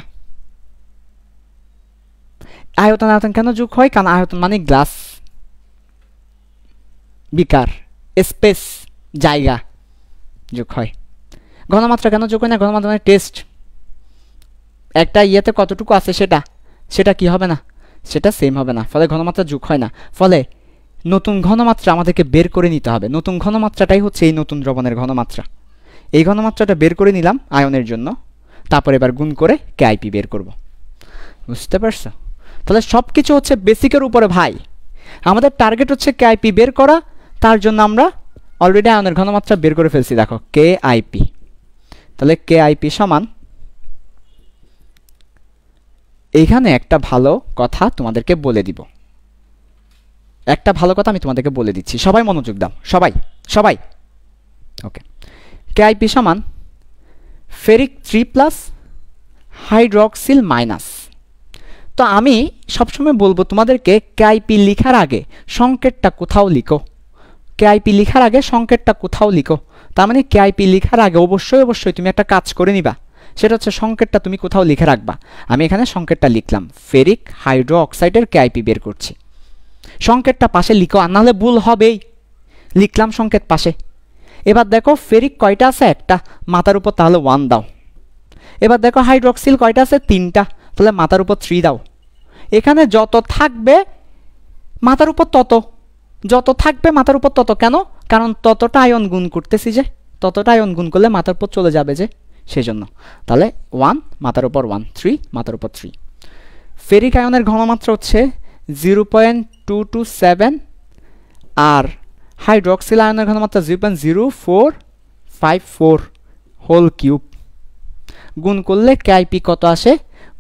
আয়তন আয়তন কেন যোগ হয়? কারণ আয়তন মানে গ্লাস, বিকার, স্পেস, জায়গা যোগ হয়। ঘনমাত্রা কেন যোগ হয় না? ঘনমাত্রা মানে টেস্ট, একটা ইয়েতে কতটুকু আছে সেটা কি হবে না? সেটা সেম হবে না, ফলে ঘনমাত্রা যোগ হয় না। ফলে নতুন ঘনমাত্রা আমাদেরকে বের করে নিতে হবে। নতুন ঘনমাত্রাটাই হচ্ছে এই নতুন দ্রবণের ঘনমাত্রা। এই ঘনমাত্রাটা বের করে নিলাম আয়নের জন্য, তারপর এবার গুণ করে কেআইপি বের করব। বুঝতে পারছো? তাহলে সব কিছু হচ্ছে বেসিকের উপরে ভাই। আমাদের টার্গেট হচ্ছে কেআইপি বের করা, তার জন্য আমরা অলরেডি আয়নের ঘনমাত্রা বের করে ফেলছি। দেখো কেআইপি, তাহলে কেআইপি সমান, এইখানে একটা ভালো কথা তোমাদেরকে বলে দিব, একটা ভালো কথা আমি তোমাদেরকে বলে দিচ্ছি, সবাই মনোযোগ দাও, সবাই সবাই ওকে। কেআইপি সমান ফেরিক 3+ হাইড্রক্সিল মাইনাস। তো আমি সবসময় বলবো তোমাদেরকে কেআইপি লেখার আগে সংকেতটা কোথাও লিখো, কেআইপি লেখার আগে সংকেতটা কোথাও লিখো। তার মানে কেআইপি লেখার আগে অবশ্যই তুমি একটা কাজ করে নিবা, সেটা হচ্ছে সংকেতটা তুমি কোথাও লিখে রাখবা। আমি এখানে সংকেতটা লিখলাম, ফেরিক হাইড্রো অক্সাইডের কেআইপি বের করছি। সংকেতটা পাশে লিখো, আর নাহলে ভুল হবেই। লিখলাম সংকেত পাশে। এবার দেখো ফেরিক কয়টা আছে? একটা, মাথার উপর তাহলে 1 দাও। এবার দেখো হাইড্রক্সিল কয়টা আছে? 3টা, তাহলে মাথার উপর 3 দাও। এখানে যত থাকবে মাথার উপর তত, যত থাকবে মাথার উপর তত। কেন? কারণ ততটা আয়ন গুণ করতেছি, যে ততটা আয়ন গুণ করলে মাথার উপর চলে যাবে, যে সেজন্য। তাহলে 1 মাথার উপর 1, 3 মাথার উপর 3। ফেরিক আয়নের ঘনমাত্রা হচ্ছে 0.227, আর হাইড্রক্সিল আয়নের ঘনমাত্রা 0.0454 হোল কিউব। গুণ করলে কেআইপি কত আসে?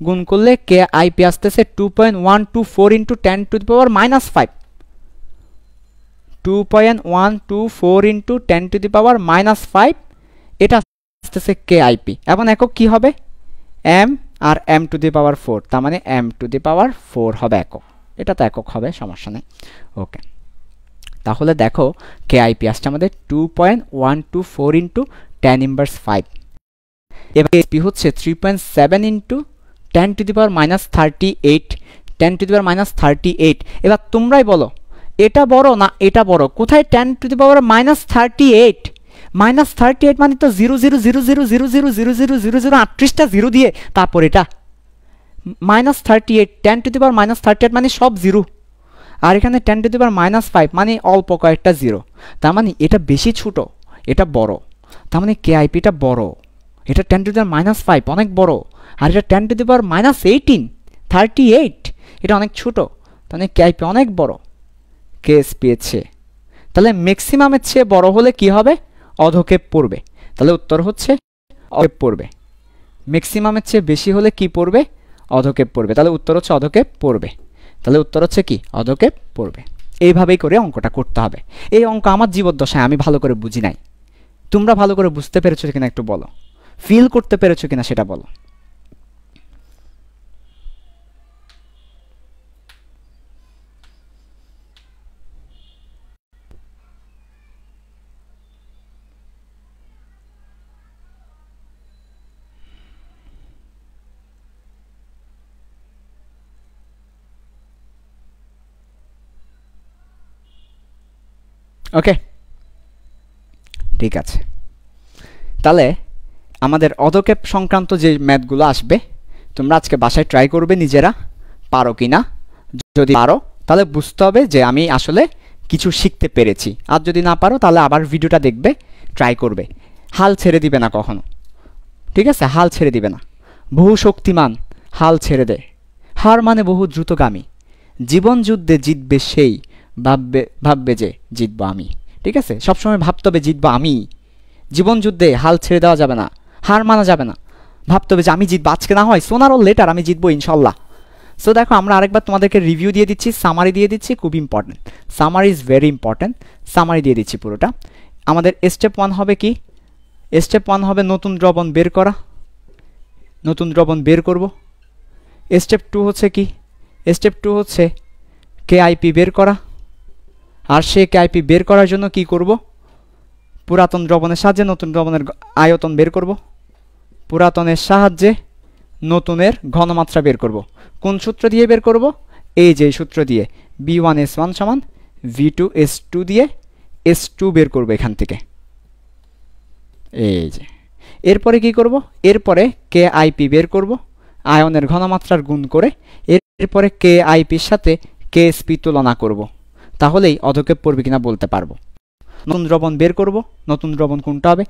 গুণ করলে কেআইপি আসতেছে 2.124 × 10⁻⁻5, 2.124 × 10⁻⁻5। এটা আসতেছে কেআইপি। এখন একক কি হবে? এম আর m⁴, তার মানে m⁴ হবে একক। এটা তো একক হবে, সমস্যা নেই। ওকে, তাহলে দেখো কেআইপি আসছে আমাদের 2.124 × 10⁻⁵। এবার কেএসপি হচ্ছে 3.7 × 10⁻38, 10⁻38। এবার তোমরাই বলো এটা বড় না এটা বড়? কোথায় 10⁻38? -38 মানে তো 0.00000000038টা জিরো দিয়ে তারপর এটা -38, 10⁻38 মানে সব জিরো, আর এখানে 10⁻⁵ মানে অল্প কয়েকটা জিরো। তার মানে এটা বেশি ছোট, এটা বড়। তার মানে কেআইপিটা বড়, এটা 10⁻⁵ অনেক বড়, আর এটা 10⁻⁻18 এটা অনেক ছোট। তাহলে কেআইপি অনেক বড় কেএসপি এর চেয়ে। তাহলে ম্যাক্সিমামের চেয়ে বড় হলে কি হবে? অধক্ষেপ পড়বে। তাহলে উত্তর হচ্ছে অধক্ষেপ পড়বে। ম্যাক্সিমামের চেয়ে বেশি হলে কি পড়বে? অধক্ষেপ পড়বে। তাহলে উত্তর হচ্ছে অধক্ষেপ পড়বে। তাহলে উত্তর হচ্ছে কি অধক্ষেপ পড়বে। এইভাবেই করে অঙ্কটা করতে হবে। এই অঙ্ক আমার জীবদ্দশায় আমি ভালো করে বুঝি নাই, তোমরা ভালো করে বুঝতে পেরেছো কিনা একটু বলো, ফিল করতে পেরেছো কিনা সেটা বলো। ওকে, ঠিক আছে। তাহলে আমাদের অধক্ষেপ সংক্রান্ত যে ম্যাথগুলো আসবে তোমরা আজকে বাসায় ট্রাই করবে নিজেরা, পারো কি না। যদি পারো তাহলে বুঝতে হবে যে আমি আসলে কিছু শিখতে পেরেছি, আর যদি না পারো তাহলে আবার ভিডিওটা দেখবে, ট্রাই করবে, হাল ছেড়ে দিবে না কখনো, ঠিক আছে? হাল ছেড়ে দিবে না। বহু শক্তিমান হাল ছেড়ে দেয়, হার মানে বহু দ্রুতগামী, জীবন যুদ্ধে জিতবে সেই ভাববে যে জিতবো আমি, ঠিক আছে? সবসময় ভাবতে হবে জিতবো আমি। জীবন যুদ্ধে হাল ছেড়ে দেওয়া যাবে না, হার মানা যাবে না, ভাবতে হবে যে আমি জিতবো, আজকে না হয় সোনার ও লেটার আমি জিতবো ইনশাল্লাহ। সো দেখো আমরা আরেকবার তোমাদেরকে রিভিউ দিয়ে দিচ্ছি, সামারি দিয়ে দিচ্ছি, খুব important, summary is very important. Summary দিয়ে দিচ্ছি পুরোটা। আমাদের স্টেপ 1 হবে কি? স্টেপ 1 হবে নতুন দ্রবণ বের করা, নতুন দ্রবণ বের করব। স্টেপ 2 হচ্ছে কি? স্টেপ 2 হচ্ছে কেআইপি বের করা, আর সে কেআইপি বের করার জন্য কি করব? পুরাতন দ্রবণের সাহায্যে নতুন দ্রবণের আয়তন বের করব, পুরাতনের সাহায্যে নতুনের ঘনমাত্রা বের করব। কোন সূত্র দিয়ে বের করব? এই যে সূত্র দিয়ে, B1S1 সমান V2S2 দিয়ে S2 বের করব এখান থেকে, এই যে। এরপরে কি করব? এরপরে কেআইপি বের করব, আয়নের ঘনমাত্রার গুণ করে। এরপরে কেআইপির সাথে কেএসপি তুলনা করব, তাহলেই অধক্ষেপ পড়বে কিনা বলতে পারবো। নতুন দ্রবণ বের করব, নতুন দ্রবণ কোনটা হবে,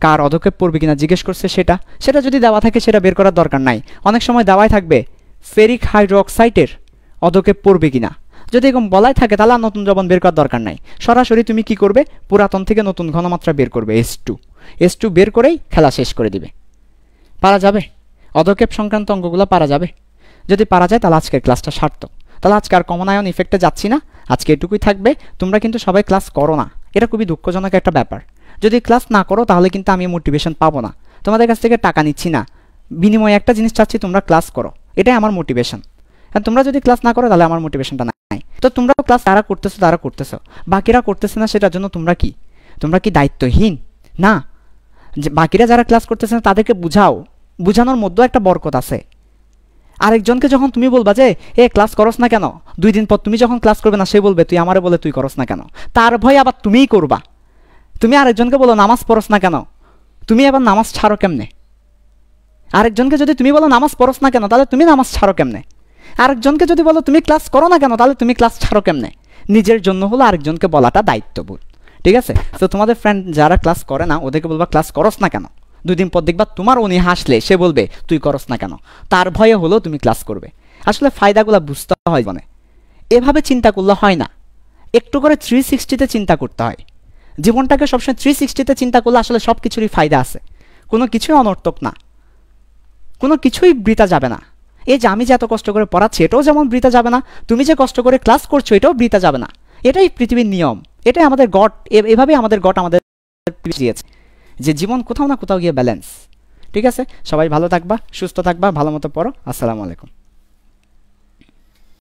কার অধক্ষেপ পড়বে কিনা জিজ্ঞেস করছে, সেটা যদি দেওয়া থাকে সেটা বের করার দরকার নাই। অনেক সময় দেওয়াই থাকবে ফেরিক হাইড্রোক্সাইডের অধক্ষেপ পড়বে কিনা, যদি এরকম বলাই থাকে তাহলে আর নতুন দ্রবণ বের করার দরকার নাই। সরাসরি তুমি কি করবে? পুরাতন থেকে নতুন ঘনমাত্রা বের করবে, S2 বের করেই খেলা শেষ করে দিবে। পারা যাবে? অধক্ষেপ সংক্রান্ত অঙ্কগুলো পারা যাবে? যদি পারা যায় তাহলে আজকের ক্লাসটা সার্থক। তাহলে আজকে আর কমন আয়ন ইফেক্টে যাচ্ছি না, আজকে এটুকুই থাকবে। তোমরা কিন্তু সবাই ক্লাস করো না, এটা খুবই দুঃখজনক একটা ব্যাপার। যদি ক্লাস না করো তাহলে কিন্তু আমি মোটিভেশন পাবো না, তোমাদের কাছ থেকে টাকা নিচ্ছি না, বিনিময়ে একটা জিনিস চাচ্ছি তোমরা ক্লাস করো, এটাই আমার মোটিভেশন। আর তোমরা যদি ক্লাস না করো তাহলে আমার মোটিভেশনটা নাই। তো তোমরা ক্লাস তারা করতেছো, বাকিরা করতেছে না, সেটার জন্য তোমরা কি দায়িত্বহীন? না, যে বাকিরা যারা ক্লাস করতেছে না তাদেরকে বুঝাও, বুঝানোর মধ্যেও একটা বরকত আছে। আরেকজনকে যখন তুমি বলবা যে এ ক্লাস করস না কেন, 2 দিন পর তুমি যখন ক্লাস করবে না সে বলবে তুই আমারে বলে তুই করস না কেন, তার ভয় আবার তুমিই করবা। তুমি আরেকজনকে বলো নামাজ পড়স না কেন, তুমি আবার নামাজ ছাড়ো কেমনে? আরেকজনকে যদি তুমি বলো নামাজ পড়স না কেন, তাহলে তুমি নামাজ ছাড়ো কেমনে? আরেকজনকে যদি বলো তুমি ক্লাস করো না কেন, তাহলে তুমি ক্লাস ছাড়ো কেমনে? নিজের জন্য হলো আরেকজনকে বলাটা দায়িত্ববোধ, ঠিক আছে? তো তোমাদের ফ্রেন্ড যারা ক্লাস করে না ওদেরকে বলবা ক্লাস করস না কেন, 2 দিন পর দেখবা তোমার উনি হাসলে সে বলবে তুই করস না কেন, তার ভয়ে হলো তুমি ক্লাস করবে। আসলে ফায়দাগুলো বুঝতে হয়, মানে এভাবে চিন্তা করলে হয় না, একটু করে 360-তে চিন্তা করতে হয়। জীবনটাকে সবসময় 360-তে চিন্তা করলে আসলে সব কিছুরই ফায়দা আছে, কোনো কিছুই অনর্থক না, কোনো কিছুই বৃথা যাবে না। এই যে আমি যে এত কষ্ট করে পড়াচ্ছি এটাও যেমন বৃথা যাবে না, তুমি যে কষ্ট করে ক্লাস করছো এটাও বৃথা যাবে না। এটাই পৃথিবীর নিয়ম, এটাই আমাদের গড, এভাবেই আমাদের গড আমাদের দিয়েছে যে জীবন কোথাও না কোথাও গিয়ে ব্যালেন্স। ঠিক আছে, সবাই ভালো থাকবা, সুস্থ থাকবা, ভালো মতো পড়ো। আসসালামু আলাইকুম।